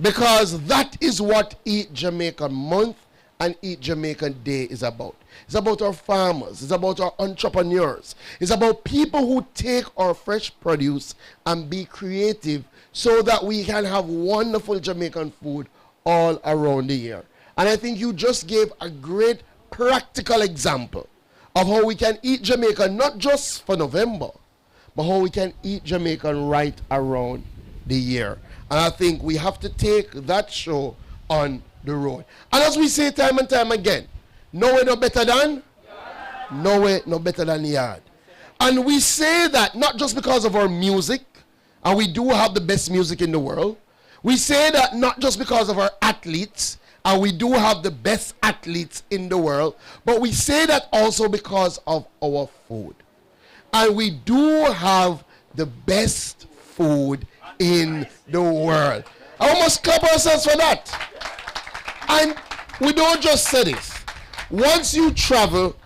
Because that is what Eat Jamaican Month and Eat Jamaican Day is about. It's about our farmers. It's about our entrepreneurs. It's about people who take our fresh produce and be creative so that we can have wonderful Jamaican food all around the year. And I think you just gave a great practical example of how we can eat Jamaican, not just for November, but how we can eat Jamaican right around the year. And I think we have to take that show on the road. And as we say time and time again, nowhere no better than? Nowhere no better than yard. And we say that not just because of our music, and we do have the best music in the world. We say that not just because of our athletes, and we do have the best athletes in the world, but we say that also because of our food. And we do have the best food in the world. I must clap ourselves for that. And we don't just say this. Once you travel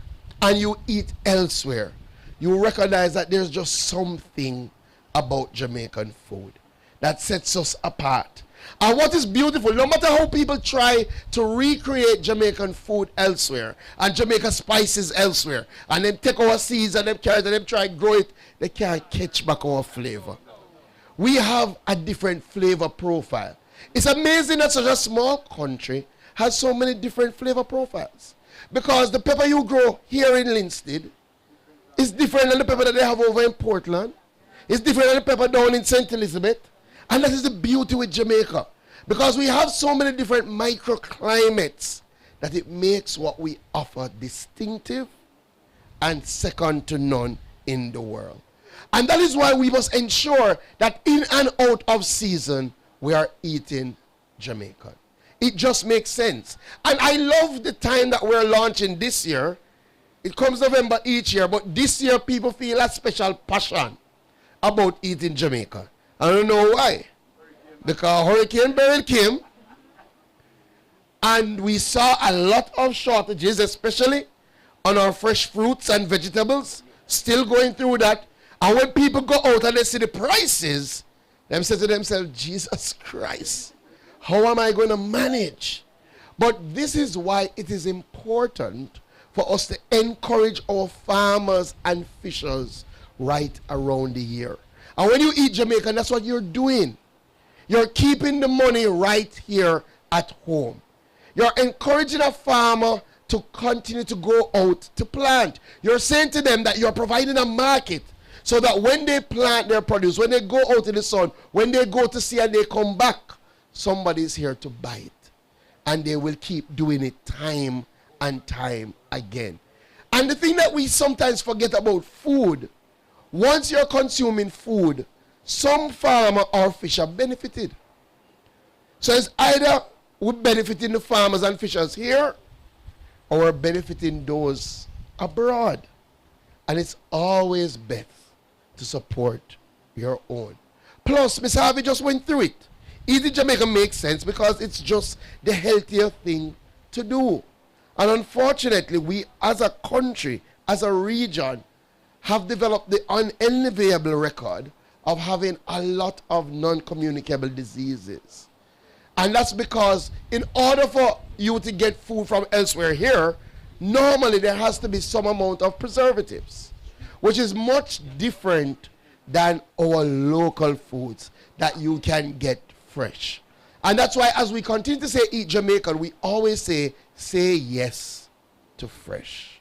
and you eat elsewhere, you recognize that there's just something about Jamaican food that sets us apart. And what is beautiful, no matter how people try to recreate Jamaican food elsewhere and Jamaican spices elsewhere, and then take our seeds and them carrots and them try to grow it, they can't catch back our flavor. We have a different flavor profile. It's amazing that such a small country has so many different flavor profiles. Because the pepper you grow here in Linstead is different than the pepper that they have over in Portland. It's different than the pepper down in St. Elizabeth. And that is the beauty with Jamaica. Because we have so many different microclimates that it makes what we offer distinctive and second to none in the world. And that is why we must ensure that in and out of season, we are eating Jamaican. It just makes sense. And I love the time that we're launching this year. It comes November each year, but this year people feel a special passion about eating Jamaica. I don't know why. Because Hurricane Beryl came, and we saw a lot of shortages, especially on our fresh fruits and vegetables, still going through that. And when people go out and they see the prices, they say to themselves, Jesus Christ, how am I going to manage? But this is why it is important for us to encourage our farmers and fishers right around the year. And when you eat Jamaican, that's what you're doing. You're keeping the money right here at home. You're encouraging a farmer to continue to go out to plant. You're saying to them that you're providing a market so that when they plant their produce, when they go out in the sun, when they go to sea and they come back, somebody's here to buy it. And they will keep doing it time and time again. And the thing that we sometimes forget about food, once you're consuming food, some farmer or fisher benefited. So it's either we're benefiting the farmers and fishers here, or we're benefiting those abroad. And it's always best to support your own. Plus, Miss Harvey just went through it. Eating Jamaica makes sense because it's just the healthier thing to do. And unfortunately, we as a country, as a region, have developed the unenviable record of having a lot of non-communicable diseases. And that's because in order for you to get food from elsewhere here, normally there has to be some amount of preservatives, which is much different than our local foods that you can get fresh. And that's why as we continue to say Eat Jamaican, we always say yes to fresh.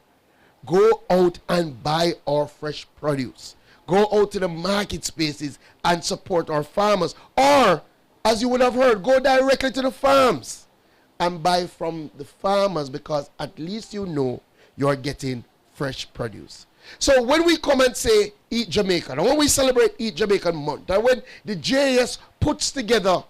Go out and buy our fresh produce. Go out to the market spaces and support our farmers. Or, as you would have heard, go directly to the farms and buy from the farmers, because at least you know you're getting fresh produce. So when we come and say Eat Jamaican, and when we celebrate Eat Jamaican Month, and when the JAS puts together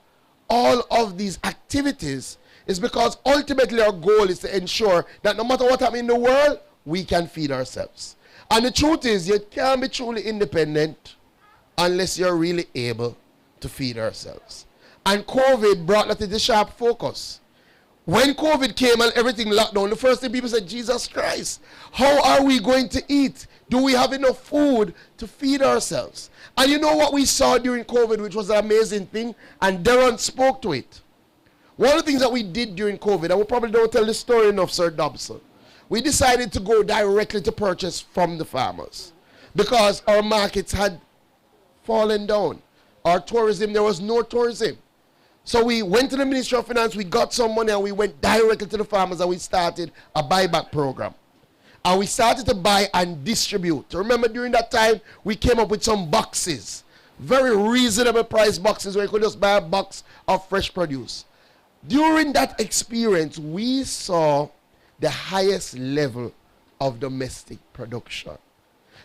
all of these activities, is because ultimately our goal is to ensure that no matter what happens in the world, we can feed ourselves. And the truth is, you can't be truly independent unless you're really able to feed ourselves. And COVID brought that into sharp focus. When COVID came and everything locked down, the first thing people said, Jesus Christ, how are we going to eat? Do we have enough food to feed ourselves? And you know what we saw during COVID, which was an amazing thing, and Darren spoke to it. One of the things that we did during COVID, and we probably don't tell the story enough, Sir Dobson, we decided to go directly to purchase from the farmers because our markets had fallen down. Our tourism, there was no tourism. So we went to the Ministry of Finance, we got some money, and we went directly to the farmers, and we started a buyback program. And we started to buy and distribute. Remember, during that time, we came up with some boxes, very reasonable price boxes where you could just buy a box of fresh produce. During that experience, we saw the highest level of domestic production.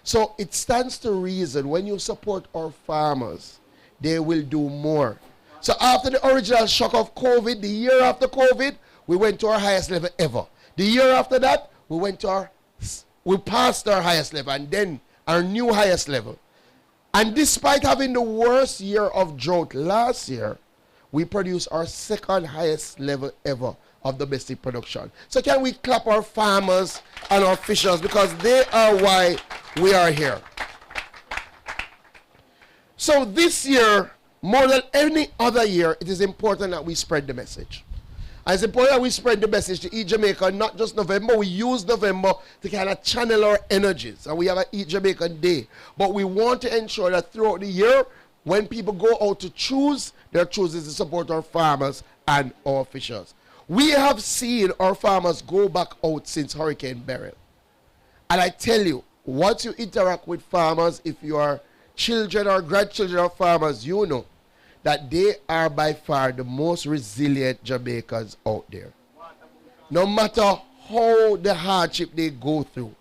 So it stands to reason when you support our farmers, they will do more. So after the original shock of COVID, the year after COVID, we went to our highest level ever. The year after that, we passed our highest level, and then our new highest level. And despite having the worst year of drought last year, we produced our second highest level ever of domestic production. So can we clap our farmers and our fishers, because they are why we are here. So this year, more than any other year, it is important that we spread the message. And it's important that we spread the message to Eat Jamaica, not just November. We use November to kind of channel our energies, and we have an Eat Jamaican Day. But we want to ensure that throughout the year, when people go out to choose, their choices to support our farmers and our fishers. We have seen our farmers go back out since Hurricane Beryl. And I tell you, once you interact with farmers, if you are children or grandchildren of farmers, you know that they are by far the most resilient Jamaicans out there. No matter how the hardship they go through.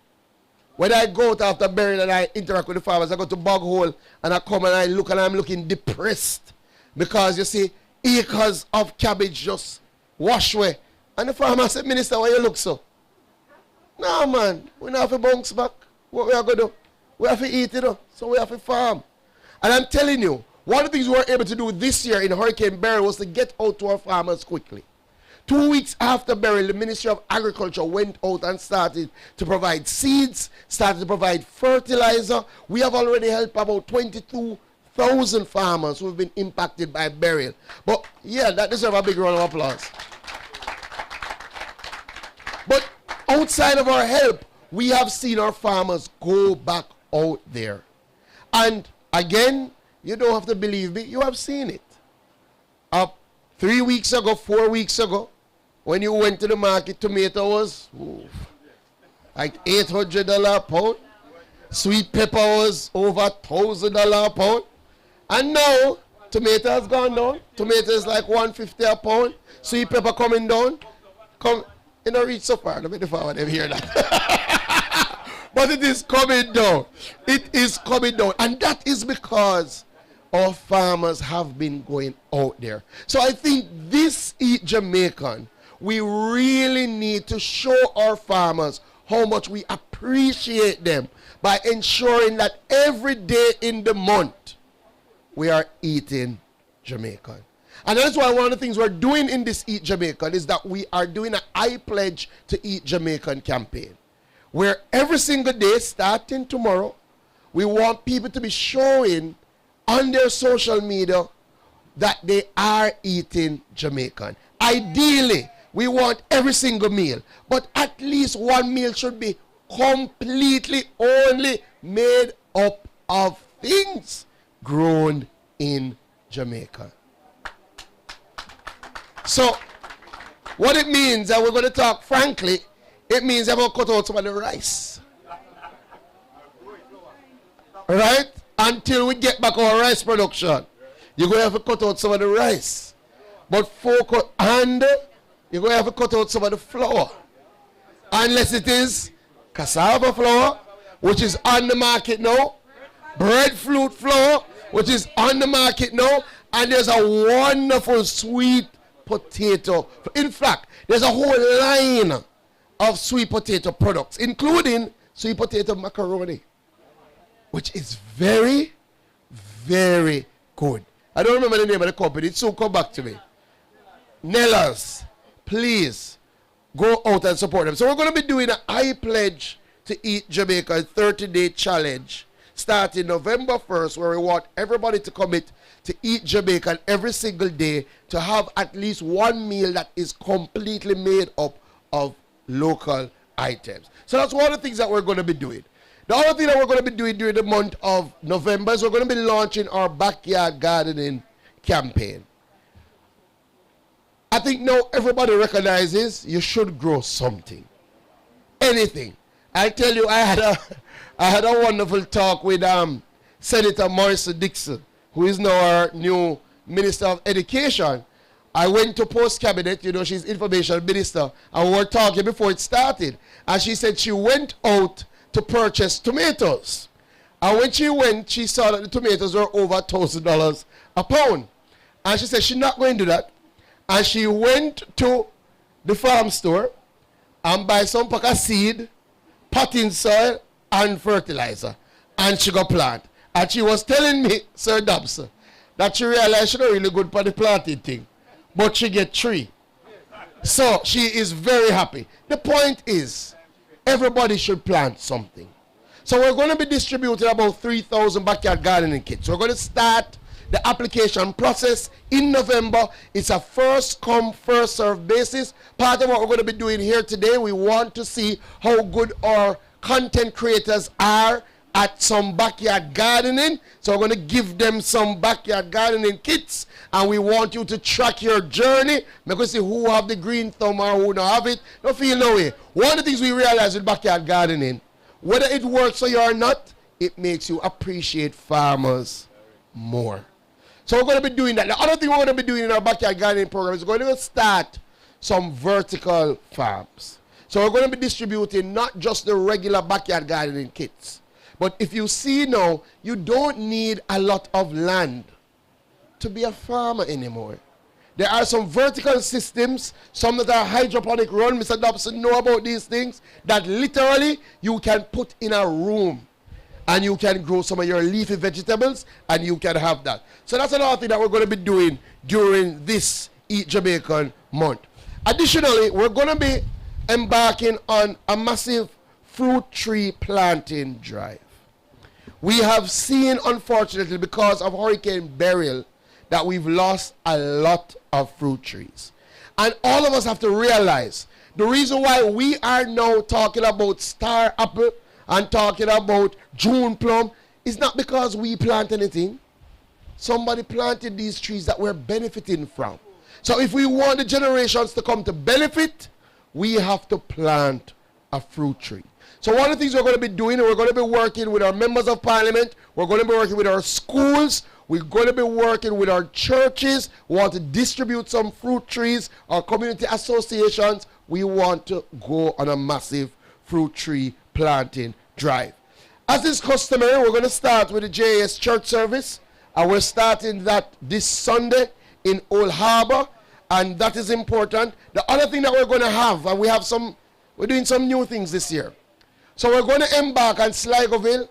When I go out after Beryl and I interact with the farmers, I go to Bog Hole and I come and I look and I'm looking depressed. Because you see, acres of cabbage just wash away. And the farmer said, Minister, why you look so? No, man, we don't have to bounce back. What we are going to do? We have to eat it up, so we have to farm. And I'm telling you, one of the things we were able to do this year in Hurricane Beryl was to get out to our farmers quickly. 2 weeks after Beryl, the Ministry of Agriculture went out and started to provide seeds, started to provide fertilizer. We have already helped about 22,000 farmers who have been impacted by Beryl. But yeah, that deserves a big round of applause. But outside of our help, we have seen our farmers go back out there. And again, you don't have to believe me, you have seen it. 3 weeks ago, 4 weeks ago, when you went to the market, tomato was like $800 a pound. Sweet pepper was over $1,000 a pound. And now, tomato has gone down. Tomato is like $150 a pound. Sweet pepper coming down. You know, reach so far. Let me forward them hear that. But it is coming down. It is coming down. And that is because our farmers have been going out there. So I think this Eat Jamaican, we really need to show our farmers how much we appreciate them by ensuring that every day in the month we are eating Jamaican. And that's why one of the things we're doing in this Eat Jamaican is that we are doing an I Pledge to Eat Jamaican campaign, where every single day, starting tomorrow, we want people to be showing on their social media that they are eating Jamaican. Ideally, We want every single meal. But at least one meal should be completely only made up of things grown in Jamaica. So, what it means, and we're going to talk frankly, it means I'm going to cut out some of the rice. Right? Until we get back our rice production. You're going to have to cut out some of the rice. But focus, and you're going to have to cut out some of the flour. Unless it is cassava flour, which is on the market now. Breadfruit flour, which is on the market now. And there's a wonderful sweet potato. In fact, there's a whole line of sweet potato products, including sweet potato macaroni, which is very, very good. I don't remember the name of the company. It soon come back to me. Nellas, please go out and support them. So we're going to be doing an I Pledge to Eat Jamaica 30-day challenge starting November 1st, where we want everybody to commit to eat Jamaican every single day, to have at least one meal that is completely made up of local items. So that's one of the things that we're going to be doing. The other thing that we're going to be doing during the month of November is we're going to be launching our backyard gardening campaign. I think now everybody recognizes you should grow something. Anything. I tell you, I had a wonderful talk with Senator Morrison Dixon, who is now our new Minister of Education. I went to Post Cabinet, you know, she's Information Minister, and we were talking before it started. And she said she went out to purchase tomatoes. And when she went, she saw that the tomatoes were over $1,000 a pound. And she said she's not going to do that. And she went to the farm store and buy some pack of seed, potting soil, and fertilizer. And she got plant. And she was telling me, Sir Dobson, that she realized she's not really good for the planting thing. But she get 3. So she is very happy. The point is, everybody should plant something. So we're going to be distributing about 3,000 backyard gardening kits. We're going to start the application process in November. It's a first come, first served basis. Part of what we're going to be doing here today, we want to see how good our content creators are at some backyard gardening. So we're going to give them some backyard gardening kits, and we want you to track your journey, because see who have the green thumb or who don't have it. Don't feel no way. One of the things we realize with backyard gardening, whether it works for you or not, it makes you appreciate farmers more. So we're going to be doing that. The other thing we're going to be doing in our backyard gardening program is we're going to start some vertical farms. So we're going to be distributing not just the regular backyard gardening kits, but if you see now, you don't need a lot of land to be a farmer anymore. There are some vertical systems, some that are hydroponic run. Mr. Dobson know about these things, that literally you can put in a room and you can grow some of your leafy vegetables and you can have that. So that's another thing that we're going to be doing during this Eat Jamaican month. Additionally, we're going to be embarking on a massive fruit tree planting drive. We have seen, unfortunately, because of Hurricane Beryl, that we've lost a lot of fruit trees. And all of us have to realize the reason why we are now talking about star apple and talking about June plum is not because we plant anything. Somebody planted these trees that we're benefiting from. So if we want the generations to come to benefit, we have to plant a fruit tree. So one of the things we're going to be doing, we're going to be working with our members of parliament, we're going to be working with our schools, we're going to be working with our churches. We want to distribute some fruit trees, our community associations. We want to go on a massive fruit tree planting drive. As is customary, we're going to start with the JS church service, and we're starting that this Sunday in Old Harbor, and that is important. The other thing that we're going to have, and we're doing some new things this year. So we're going to embark on Sligoville.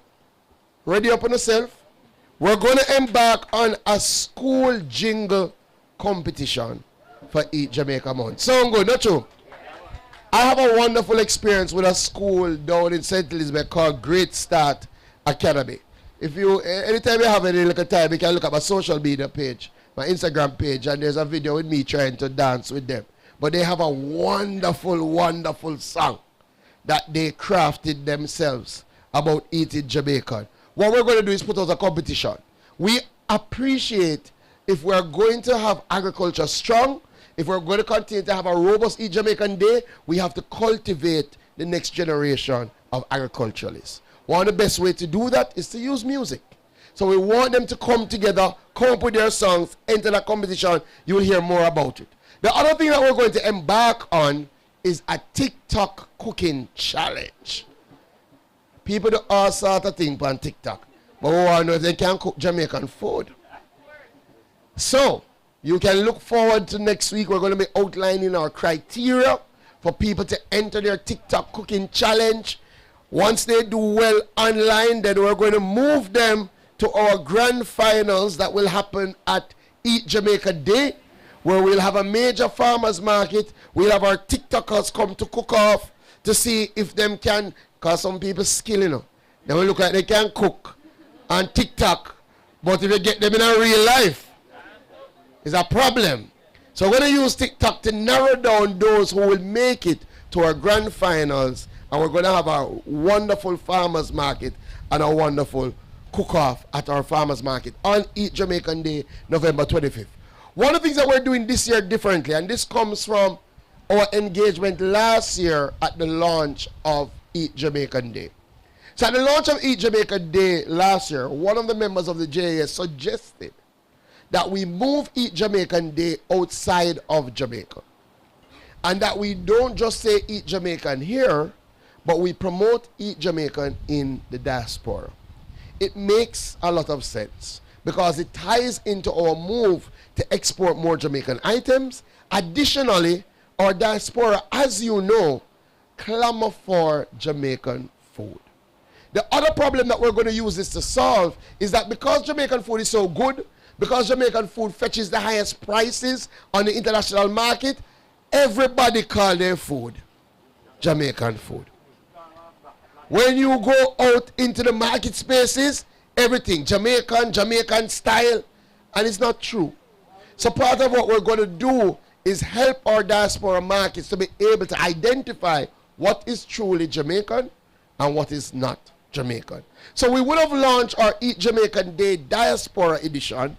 Ready up on yourself. We're going to embark on a school jingle competition for Eat Jamaican Month. Sound good, not true? I have a wonderful experience with a school down in St. Elizabeth called Great Start Academy. Anytime you have any little time, you can look at my social media page, my Instagram page, and there's a video with me trying to dance with them. but they have a wonderful, wonderful song that they crafted themselves about eating Jamaican. What we're going to do is put out a competition. We appreciate if we're going to have agriculture strong, if we're going to continue to have a robust Eat Jamaican Day, we have to cultivate the next generation of agriculturalists. One of the best ways to do that is to use music. So we want them to come together, come up with their songs, enter the competition. You will hear more about it. The other thing that we're going to embark on is a TikTok cooking challenge. People do all sorts of things on TikTok, but we want to know if they can cook Jamaican food. So you can look forward to next week. We're going to be outlining our criteria for people to enter their TikTok cooking challenge. Once they do well online, then we're going to move them to our grand finals that will happen at Eat Jamaica Day, where we'll have a major farmers market. We'll have our TikTokers come to cook off to see if them can, because some people skill, you know. They will look like they can cook on TikTok, but if you get them in a real life, it's a problem. So we're going to use TikTok to narrow down those who will make it to our grand finals, and we're going to have a wonderful farmers market and a wonderful cook-off at our farmers market on Eat Jamaican Day, November 25th. One of the things that we're doing this year differently, and this comes from our engagement last year at the launch of Eat Jamaican Day. So at the launch of Eat Jamaican Day last year, one of the members of the JAS suggested that we move Eat Jamaican Day outside of Jamaica. And that we don't just say Eat Jamaican here, but we promote Eat Jamaican in the diaspora. It makes a lot of sense because it ties into our move to export more Jamaican items. Additionally, our diaspora, as you know, clamor for Jamaican food. The other problem that we're going to use this to solve is that because Jamaican food is so good, because Jamaican food fetches the highest prices on the international market, everybody call their food Jamaican food. When you go out into the market spaces, everything Jamaican style, and it's not true. So part of what we're going to do is help our diaspora markets to be able to identify what is truly Jamaican and what is not Jamaican. So we would have launched our Eat Jamaican Day Diaspora Edition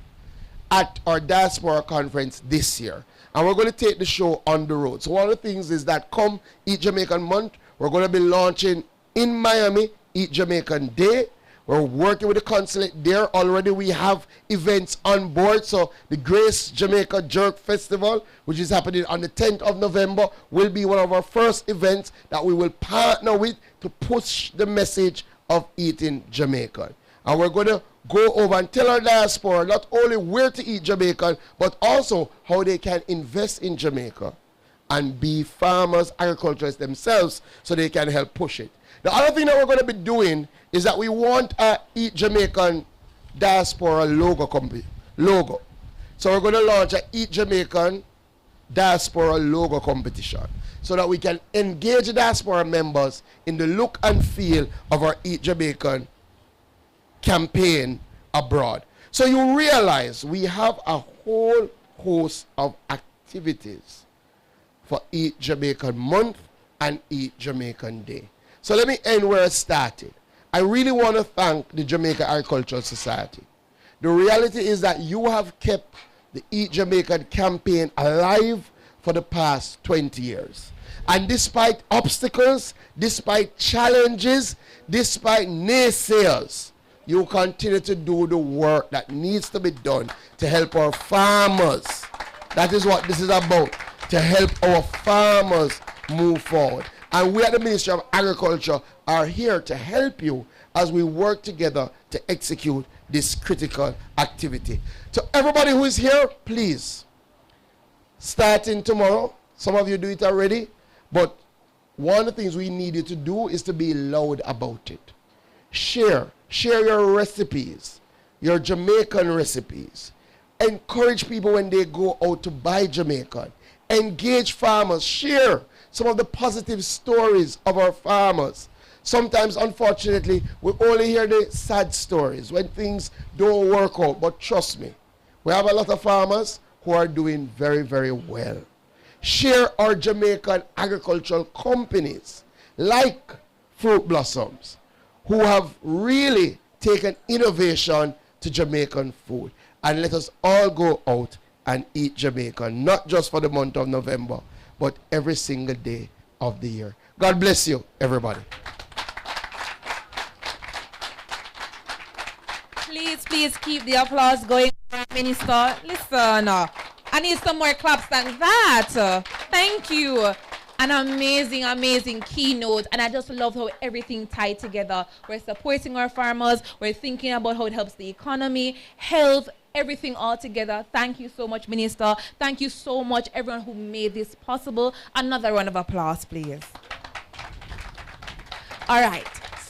at our Diaspora Conference this year. And we're going to take the show on the road. So one of the things is that come Eat Jamaican Month, we're going to be launching in Miami, Eat Jamaican Day. We're working with the consulate there. Already we have events on board. So the Grace Jamaica Jerk Festival, which is happening on the 10th of November, will be one of our first events that we will partner with to push the message of eating Jamaican. And we're going to go over and tell our diaspora not only where to eat Jamaican, but also how they can invest in Jamaica and be farmers, agriculturists themselves, so they can help push it. The other thing that we're going to be doing is that we want a Eat Jamaican Diaspora logo. So we're going to launch a Eat Jamaican Diaspora logo competition so that we can engage the diaspora members in the look and feel of our Eat Jamaican campaign abroad. So you realize we have a whole host of activities for Eat Jamaican Month and Eat Jamaican Day. So let me end where I started. I really want to thank the Jamaica Agricultural Society. The reality is that you have kept the Eat Jamaican campaign alive for the past 20 years. And despite obstacles, despite challenges, despite naysayers, you continue to do the work that needs to be done to help our farmers. That is what this is about, to help our farmers move forward. And we at the Ministry of Agriculture are here to help you as we work together to execute this critical activity. To everybody who is here, please, starting tomorrow, some of you do it already, but one of the things we need you to do is to be loud about it. Share your recipes, your Jamaican recipes. Encourage people when they go out to buy Jamaican. Engage farmers. Share some of the positive stories of our farmers. Sometimes, unfortunately, we only hear the sad stories when things don't work out. But trust me, we have a lot of farmers who are doing very, very well. share our Jamaican agricultural companies like Fruit Blossoms, who have really taken innovation to Jamaican food. And let us all go out and eat Jamaican, not just for the month of November, but every single day of the year. God bless you, everybody. Please keep the applause going, Minister. Listen, I need some more claps than that. Thank you. An amazing keynote, and I just love how everything tied together. We're supporting our farmers, we're thinking about how it helps the economy, health, everything all together. Thank you so much, Minister. Thank you so much, everyone who made this possible. Another round of applause, please. All right,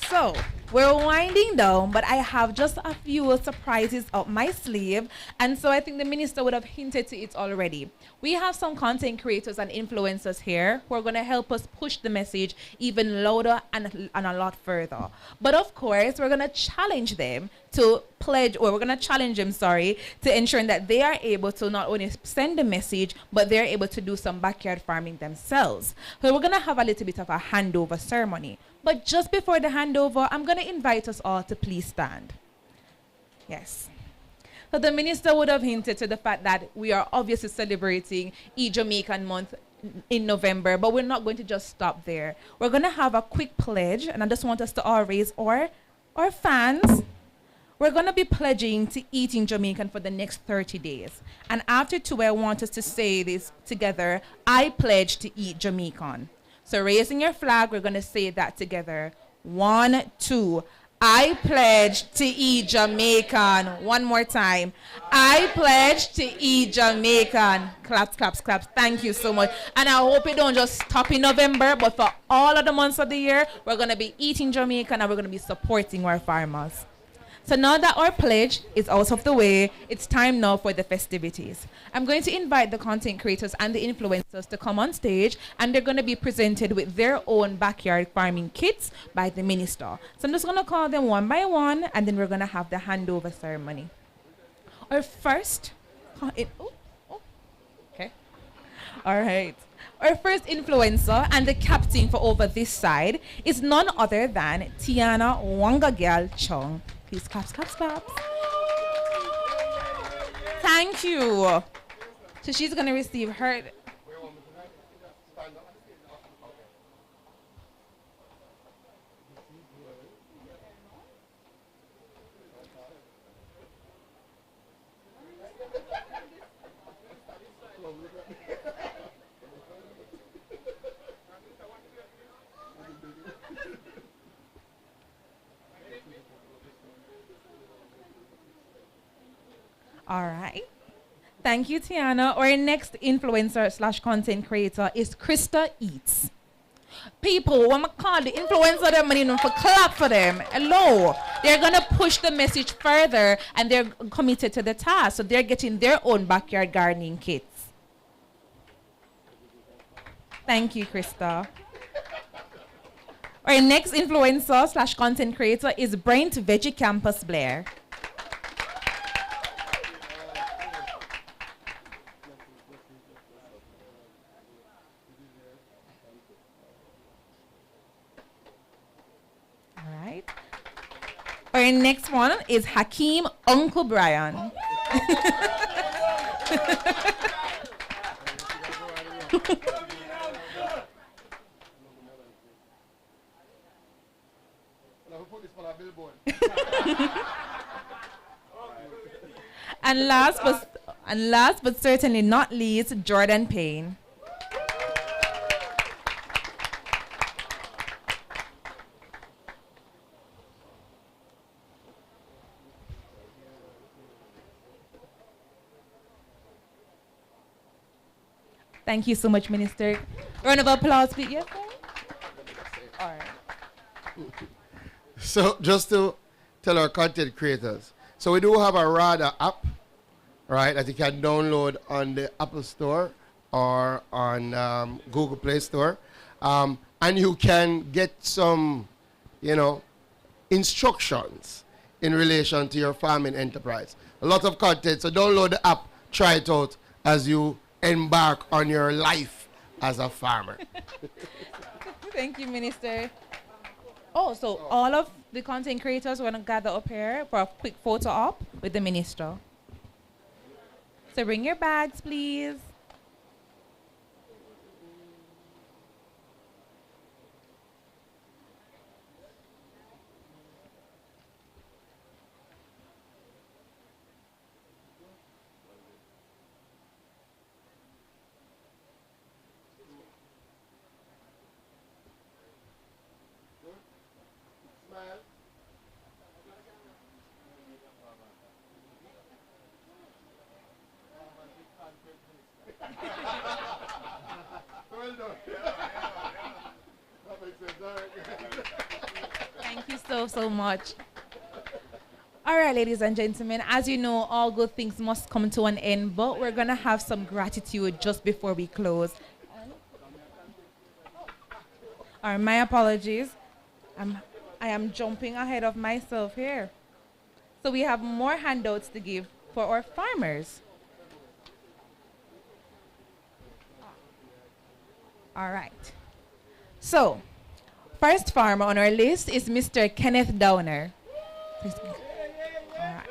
so we're winding down, but I have just a few surprises up my sleeve, and so I think the Minister would have hinted to it already. We have some content creators and influencers here who are going to help us push the message even louder and a lot further. But of course, we're going to challenge them to pledge, or we're going to challenge them, to ensuring that they are able to not only send the message, but they're able to do some backyard farming themselves. So we're going to have a little bit of a handover ceremony. But just before the handover, I'm going to invite us all to please stand. Yes. So the Minister would have hinted to the fact that we are obviously celebrating Eat Jamaican Month in November, but we're not going to just stop there. We're going to have a quick pledge, and I just want us to all raise our fans. We're going to be pledging to eating Jamaican for the next 30 days. And after 2, I want us to say this together: I pledge to eat Jamaican. So raising your flag, we're going to say that together. 1, 2. I pledge to eat Jamaican. One more time. I pledge to eat Jamaican. Claps, claps, claps. Thank you so much. And I hope it don't just stop in November, but for all of the months of the year, we're going to be eating Jamaican and we're going to be supporting our farmers. So now that our pledge is out of the way, it's time now for the festivities. I'm going to invite the content creators and the influencers to come on stage, and they're going to be presented with their own backyard farming kits by the Minister. So I'm just going to call them one by one, and then we're going to have the handover ceremony. Our first, okay. All right. Our first influencer and the captain for over this side is none other than Tiana Wangagal Chong. Please claps, claps, claps. Thank you. So she's going to receive her. All right. Thank you, Tiana. Our next influencer / content creator is Krista Eats. People, when I call the influencer, them and for clap for them. Hello. They're going to push the message further, and they're committed to the task. So they're getting their own backyard gardening kits. Thank you, Krista. Our next influencer / content creator is Brent Veggie Campus Blair. Our next one is Hakeem Uncle Brian. And last but certainly not least, Jordan Payne. Thank you so much, Minister. Round of applause, please. Yes, sir? All right. So just to tell our content creators, so we do have a RADA app, right, that you can download on the Apple Store or on Google Play Store. And you can get some, instructions in relation to your farming enterprise. A lot of content, so download the app, try it out as you embark on your life as a farmer. Thank you, Minister. Oh, so all of the content creators want to gather up here for a quick photo op with the minister. So bring your bags, please. Thank you so much. All right, ladies and gentlemen, as you know, all good things must come to an end, but we're going to have some gratitude just before we close. All right, my apologies. I am jumping ahead of myself here. So we have more handouts to give for our farmers. All right. So, first farmer on our list is Mr. Kenneth Downer. Please. All right.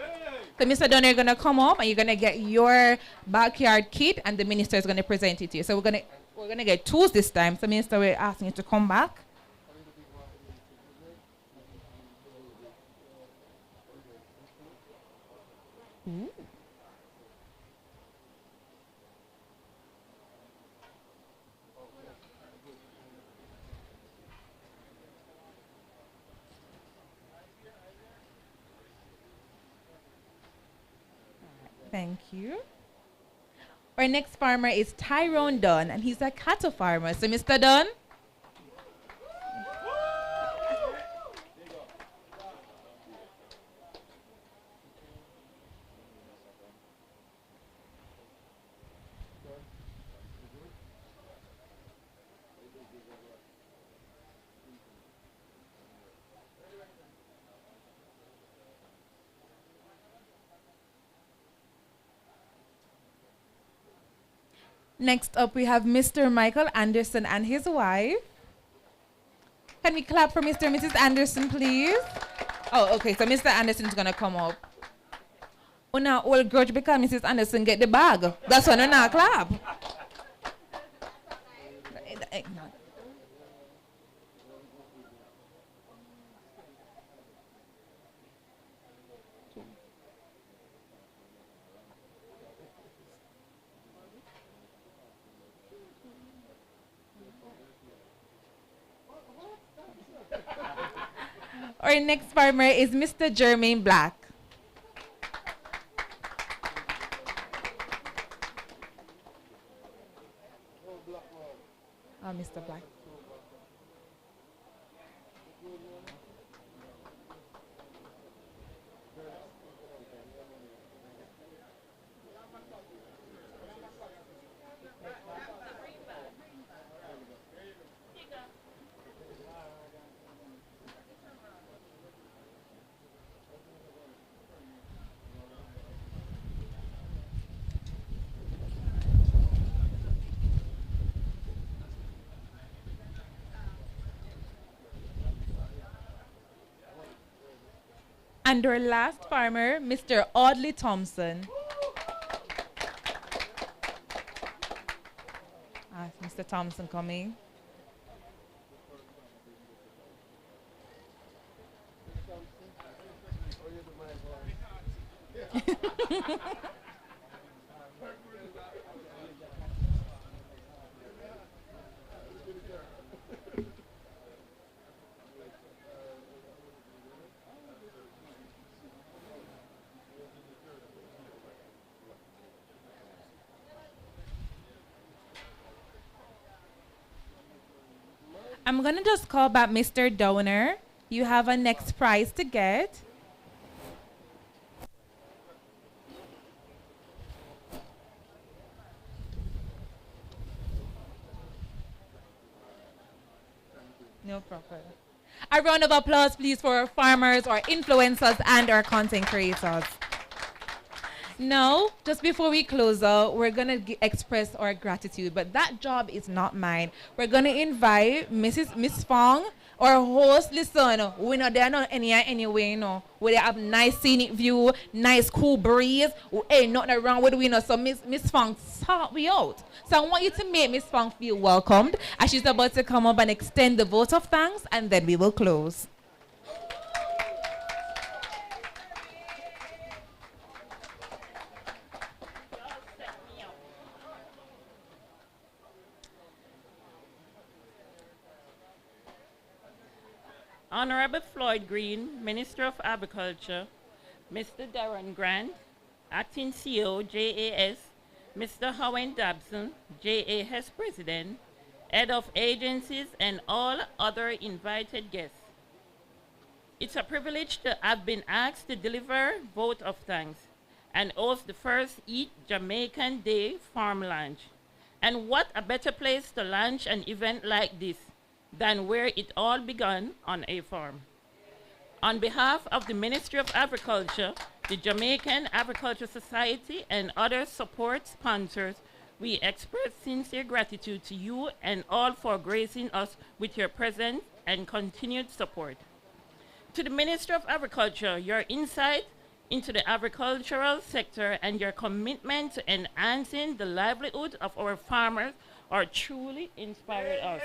So, Mr. Downer, you're going to come up and you're going to get your backyard kit and the minister is going to present it to you. So, we're going to get tools this time. So, Minister, we're asking you to come back. Ooh. Thank you. Our next farmer is Tyrone Dunn, and he's a cattle farmer. So, Mr. Dunn. Next up, we have Mr. Michael Anderson and his wife. Can we clap for Mr. and Mrs. Anderson, please? Oh, okay, so Mr. Anderson is going to come up. Oh, now, all grudge because Mrs. Anderson get the bag. That's why we not clap. Our next farmer is Mr. Jermaine Black. Oh, Mr. Black. And our last farmer, Mr. Audley Thompson. Mr. Thompson coming. I'm going to just call back Mr. Downer. You have a next prize to get. No problem. A round of applause, please, for our farmers, our influencers, and our content creators. No, just before we close out, we're going to express our gratitude, but that job is not mine. We're going to invite Miss Fong, our host. Listen, we're not there not anyway, you know. Where they have nice scenic view, nice cool breeze. Ain't nothing wrong with we know. So Miss Fong, sort we out. So I want you to make Miss Fong feel welcomed as she's about to come up and extend the vote of thanks, and then we will close. Honorable Floyd Green, Minister of Agriculture, Mr. Darren Grant, Acting CEO, JAS, Mr. Howard Dobson, JAS President, Head of Agencies, and all other invited guests. It's a privilege to have been asked to deliver vote of thanks and host the first Eat Jamaican Day farm lunch. And what a better place to launch an event like this than where it all began, on a farm. On behalf of the Ministry of Agriculture, the Jamaican Agriculture Society, and other support sponsors, we express sincere gratitude to you and all for gracing us with your presence and continued support. To the Ministry of Agriculture, your insight into the agricultural sector and your commitment to enhancing the livelihood of our farmers are truly inspired us.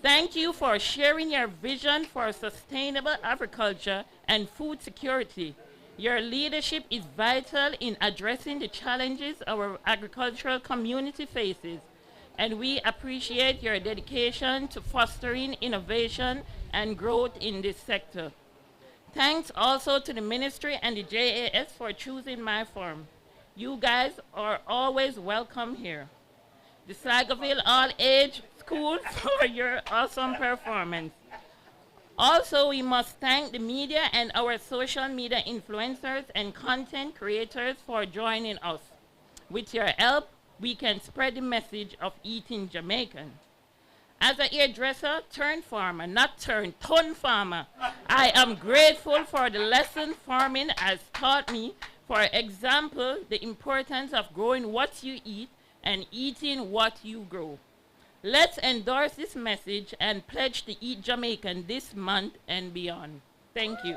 Thank you for sharing your vision for sustainable agriculture and food security. Your leadership is vital in addressing the challenges our agricultural community faces, and we appreciate your dedication to fostering innovation and growth in this sector. Thanks also to the Ministry and the JAS for choosing my firm. You guys are always welcome here. The Sligoville All-Age School for your awesome performance. Also, we must thank the media and our social media influencers and content creators for joining us. With your help, we can spread the message of eating Jamaican. As a hairdresser turned farmer, not turned ton farmer, I am grateful for the lesson farming has taught me. For example, the importance of growing what you eat and eating what you grow. Let's endorse this message and pledge to eat Jamaican this month and beyond. Thank you.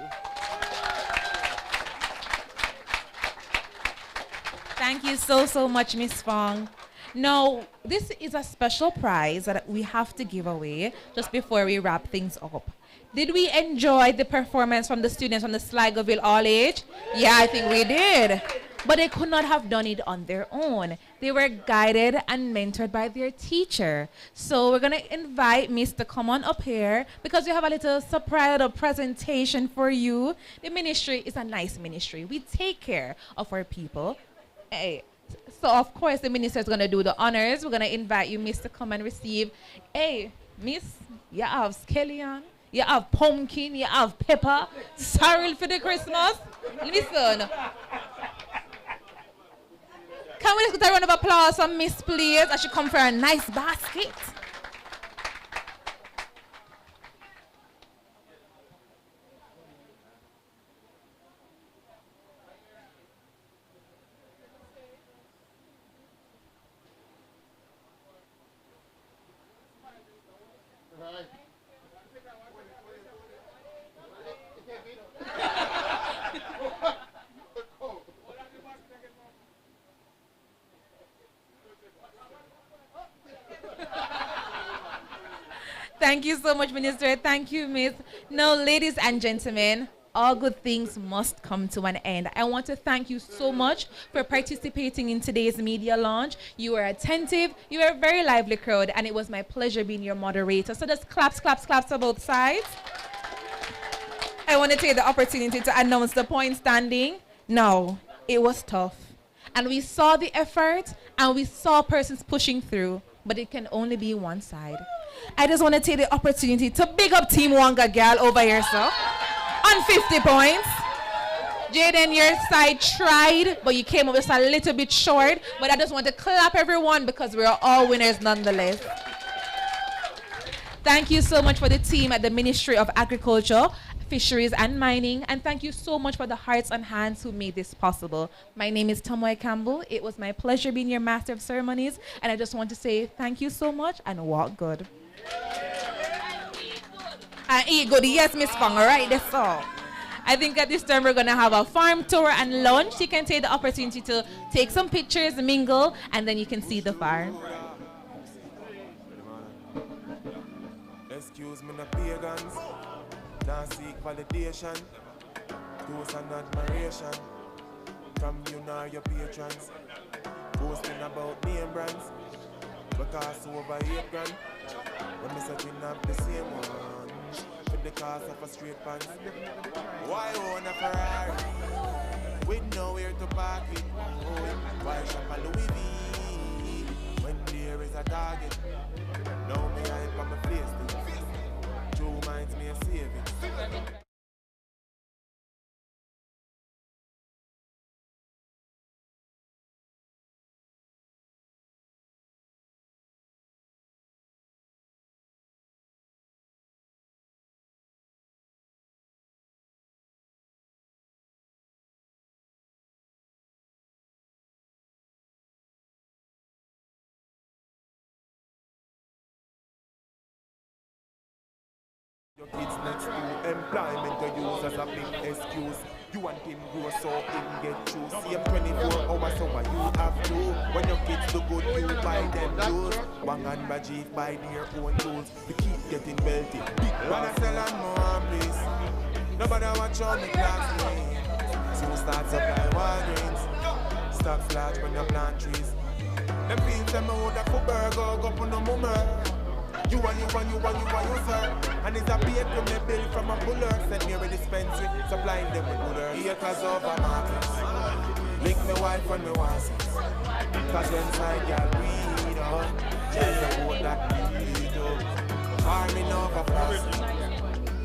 Thank you so much, Miss Fong. Now, this is a special prize that we have to give away just before we wrap things up. Did we enjoy the performance from the students from the Sligoville All Age? Yeah, I think we did. But they could not have done it on their own. They were guided and mentored by their teacher. So we're going to invite Miss to come on up here because we have a little surprise little presentation for you. The ministry is a nice ministry. We take care of our people. Hey, so of course the minister is going to do the honors. We're going to invite you, Miss, to come and receive. Hey, Miss, you have scallion, you have pumpkin, you have pepper, sorrel for the Christmas. Listen. Can we just get a round of applause for Miss, please, as she come for a nice basket? Thank you so much, Minister. Thank you, Miss. Now, ladies and gentlemen, all good things must come to an end. I want to thank you so much for participating in today's media launch. You were attentive, you were a very lively crowd, and it was my pleasure being your moderator. So just claps, claps, claps on both sides. I want to take the opportunity to announce the point standing. Now, it was tough. And we saw the effort, and we saw persons pushing through, but it can only be one side. I just want to take the opportunity to big up Team Wanga Girl over here, so. On 50 points. Jaden, your side tried, but you came up just a little bit short. But I just want to clap everyone because we're all winners nonetheless. Thank you so much for the team at the Ministry of Agriculture. Fisheries and Mining, and thank you so much for the hearts and hands who made this possible. My name is Tamoy Campbell. It was my pleasure being your Master of Ceremonies, and I just want to say thank you so much and walk good. And eat good. Yes, Miss Fong, all right, that's all. I think at this time we're going to have a farm tour and lunch. You can take the opportunity to take some pictures, mingle, and then you can see the farm. Excuse me, the pagans. Don't seek validation. Toast and admiration from you nor your patrons. Boasting about name brands. Because over 8 grand. When me searching up the same one. With the cost of a straight pants. Why own a Ferrari? With nowhere to park it. Why shop a Louis V? When there is a target. Now me hype on my face. True minds me a saving. Your kids next to employment you use as a big excuse. You want him grow so him get through. Same 24 hours so what you have to. When your kids do good you buy them clothes. One and Rajiv buy their own tools. You keep getting wealthy. Big man sell and more please. Nobody watch on the clocks lane. So start supply Walgreens. Stocks large when you plant trees. Them fields them out of for burger go put no more. You want, sir. And it's a bait from the bill from a puller. Send me a dispensary, supplying them with puller. Acres over markets. Link me wife when me want sex. Cause inside y'all weed up. Just support that need up. Farming over profit.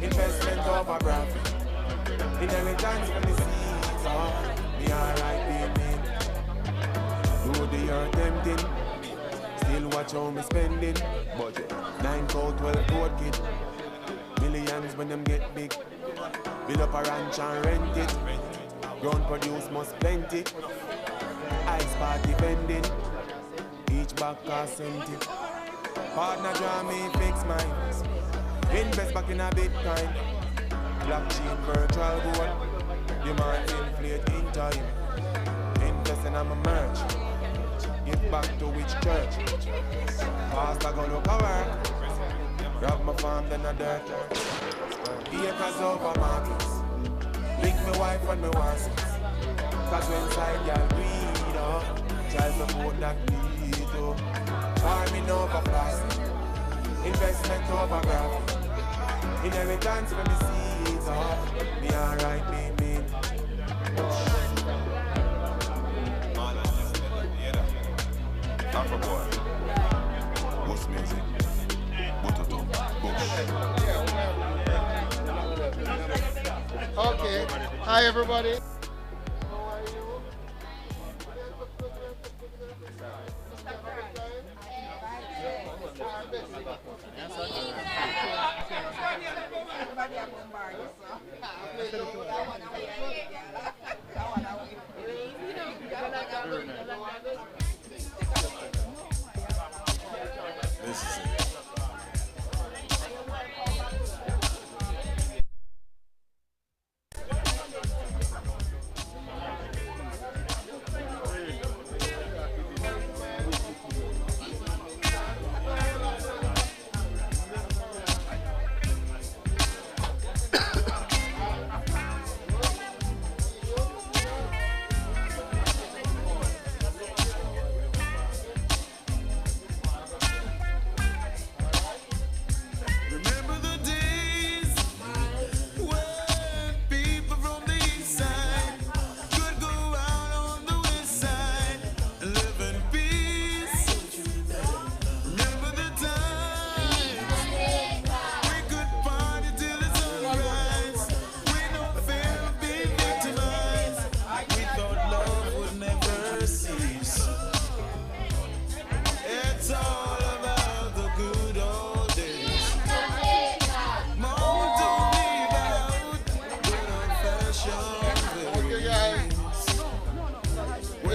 Investment over profit. Inheritance from the seeds up. Me alright payment. Do the earth tempting. Still watch how me spending. Budget 9 coat, 12 coat kid. Millions when them get big. Build up a ranch and rent it. Ground produce must plenty. Ice party vending. Each bag cost $70. Partner draw me fix mine. Invest back in a Bitcoin. Blockchain virtual gold. Demands inflate in time. Invest in my merch. Give back to which church? Pastor go look a work. Grab my farm then a dirt. Acres over markets. Link me wife when me want sex. Cause when side y'all greed up. Child support that need to. Farming over plastic. Investment over graphic. Inheritance from the seeds up. Me alright, me. Afro boy, Bush music, Bututu, Bush. Okay, hi everybody. This is it.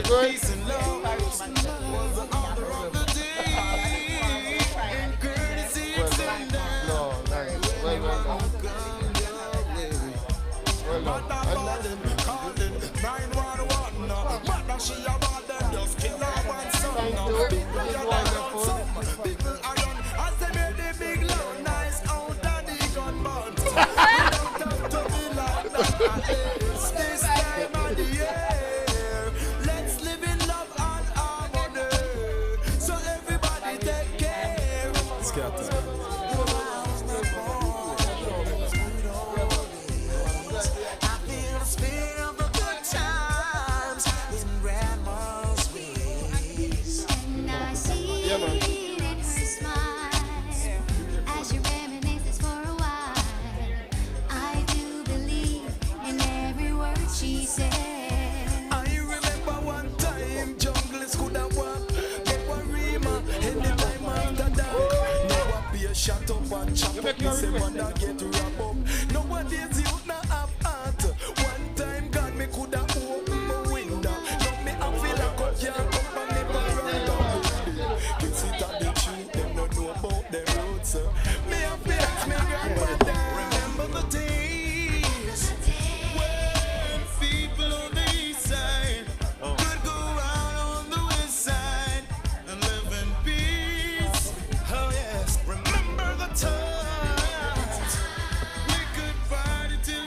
good? Peace and love was the order of the day. And courtesy extended. No, nice. Well done. Calling 911. Mother, she about them just kill her one son. People are done as they made the big loud nice out of the gun butt. Don't have to be like that at least this time of the year. Let's live in love and harmony. So everybody take care. Shut up and chop up, me say man I get wrap up. Nowadays you not have heart. One time God me coulda open my window. Now me I feel like I can't come and me run down. You sit on the tree, them don't know about them roots. Me I feel like me grandmother. Remember the days when people on the east side could go out on the west side and live in peace. Oh yes, remember the times we could party till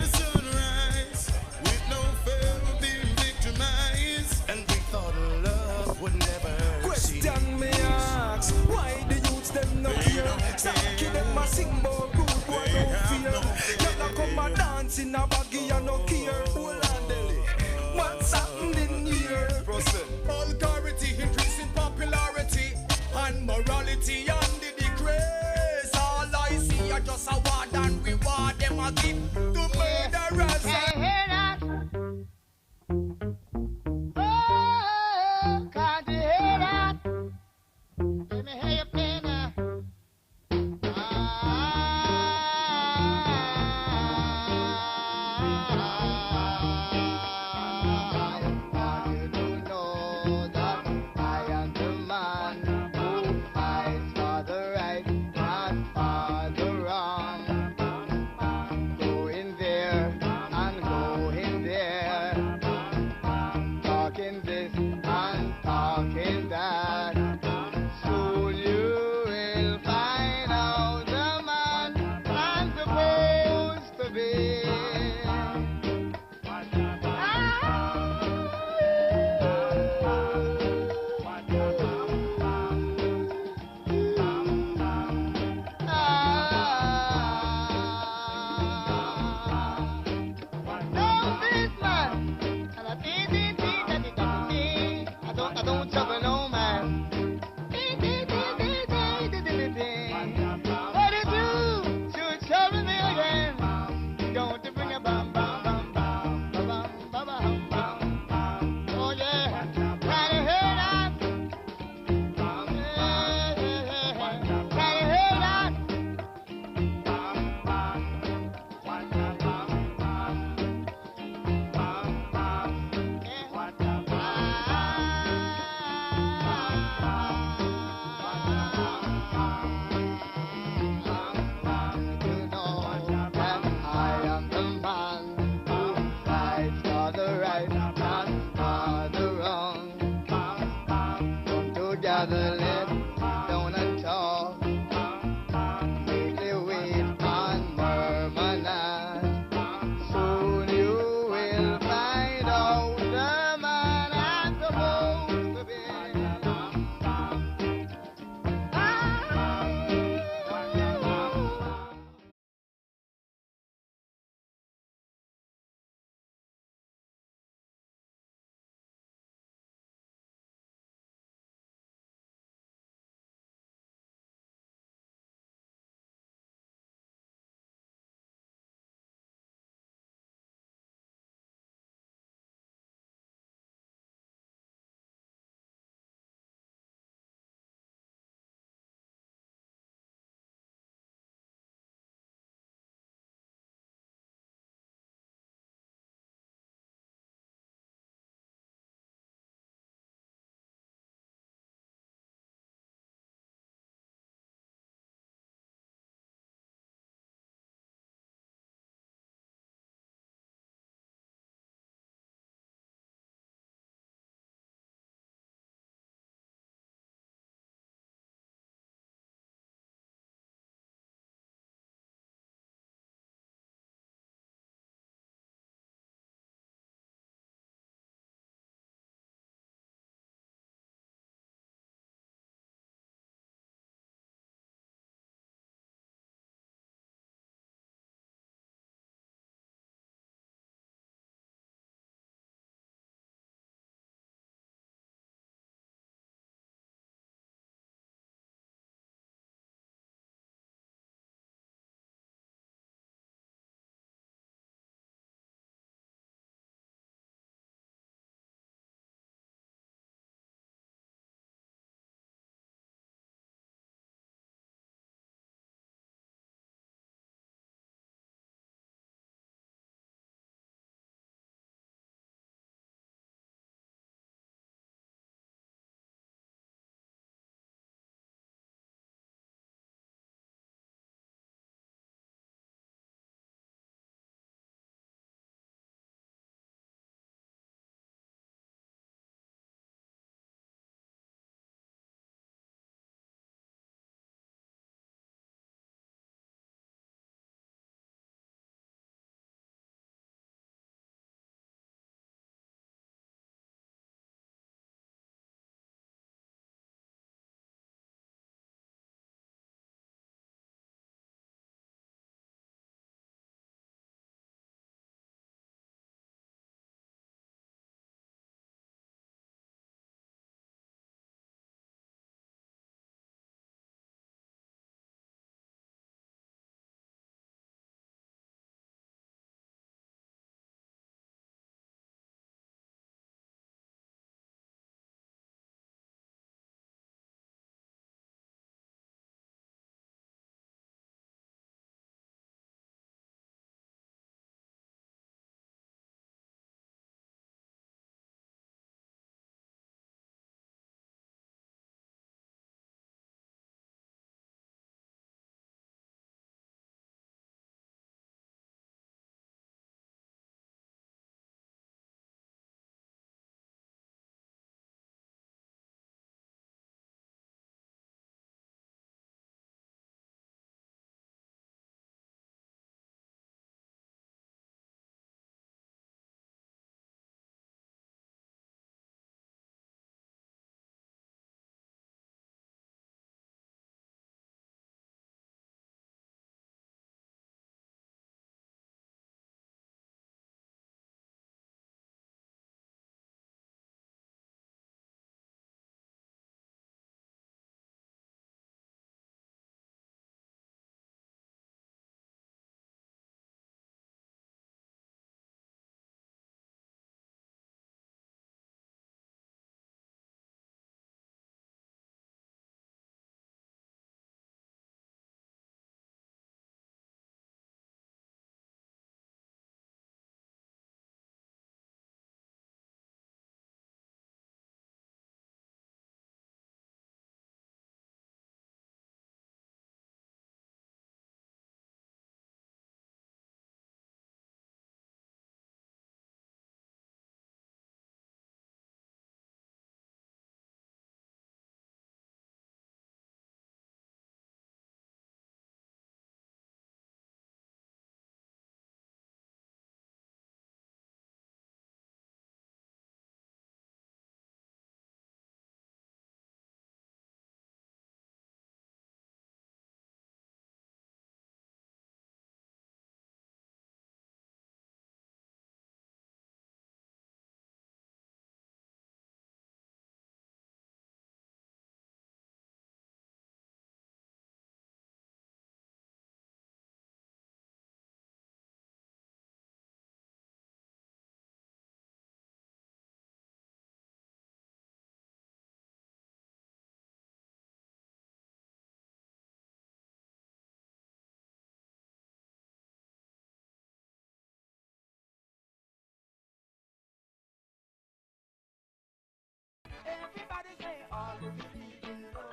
Everybody say all the people know.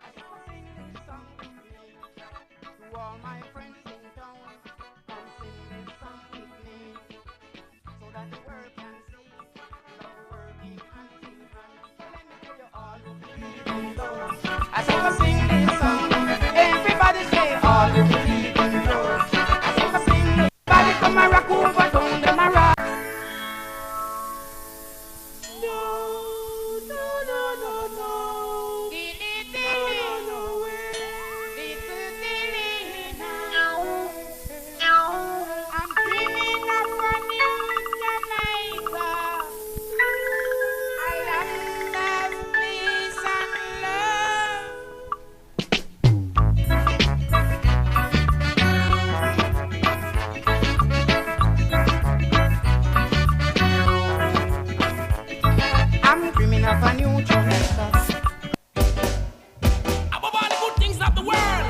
I can sing this song with me. To all my friends in town, come sing this song with me. So that the world can see love working hand in hand. So let me tell you all the people know. I can sing this song. Everybody say all the people know. I can sing. Everybody come and rock over down them a rock. Of a new Jamaica. Above all the good things of the world,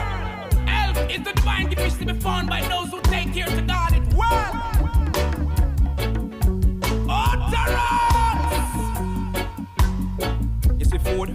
health is the divine gift to be found by those who take care to guard it well. Utterance! You see food?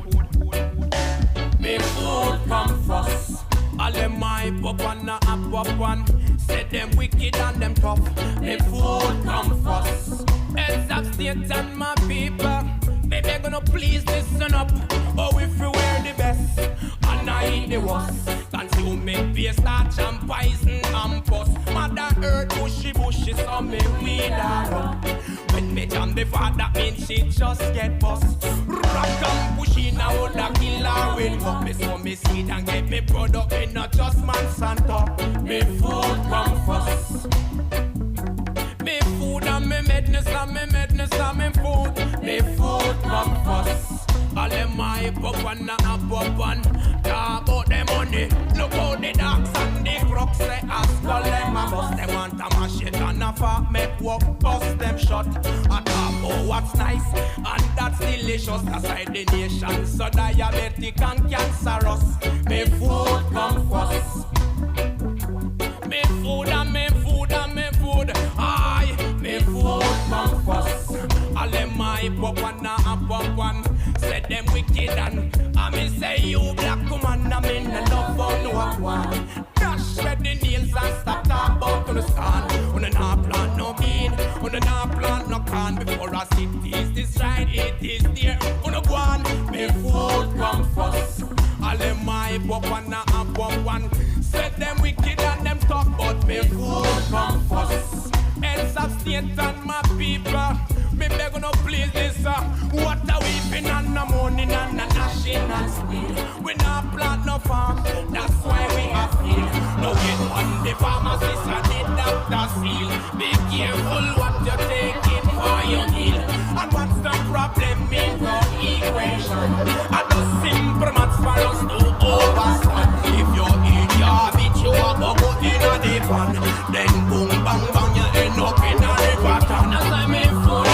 Me food come first. All them my pop and a pop one. Say them wicked and them tough. Me food come first. Heads of state and my people. Baby, I'm gonna please listen up. Oh, if you wear the best and I eat the worst, consume me beer, starch and poison and pus. Mother Earth bushy, so me weed her up. When me jam the fat, that means she just get bust. Rock and push in a would a kill her with up. Me so me seed and get me product in not just Monsanto. Me food come first. Me food and me madness and me madness and me food. Me food come first. All them my pop and a pop and talk about the money. Look how the dogs and the crooks say ask all them a bust. They want a mash it and a fat make work bust them shut. I talk about what's nice and that's delicious. Aside the nation so diabetic and cancerous. Me food come first. Me food and me food and me food. Aye, me food come first. All them my pop and a pop one. Say them wicked and I me say you black woman. I mean the love for no one. Dash with the nails and stop talk about on the stand. On the not plant no bean, on the not plant no can. Before I see this destroyed, it is there. On the one, me food come first. All them my pop and a pop one. Say them wicked and them talk but me food come first. Heads of state and my people. Me beg no please this what a weeping and no mourning and a gnashing and squeal. We not plant no farm, that's why we have field. No get on the pharmacist and the doctor seal. Be careful what you're taking for your meal. And what's the problem in your equation? And the simple maths for us to overstand. If you eat your bitch, you are go in a deep one. Then boom bang bang you end up in a river town. As I make food.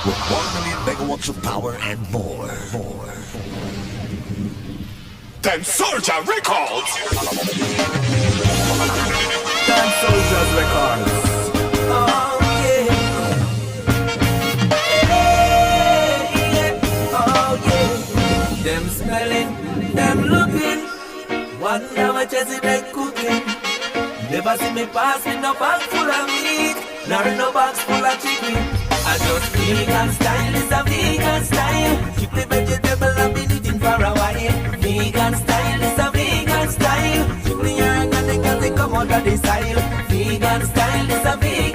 With 1 million megawatts of power and more. Then Soldier Records! Then Soldiers Records. Oh yeah. Oh yeah. Them smelling, them looking. Wonder what Jesse been cooking. Never see me pass with no bag full of meat, nor no bags full of chicken. I just vegan style is a vegan style. Keep the vegetable I've been eating for a while. Vegan style is a vegan style. Keep the organic as they come out of the style. Vegan style is a vegan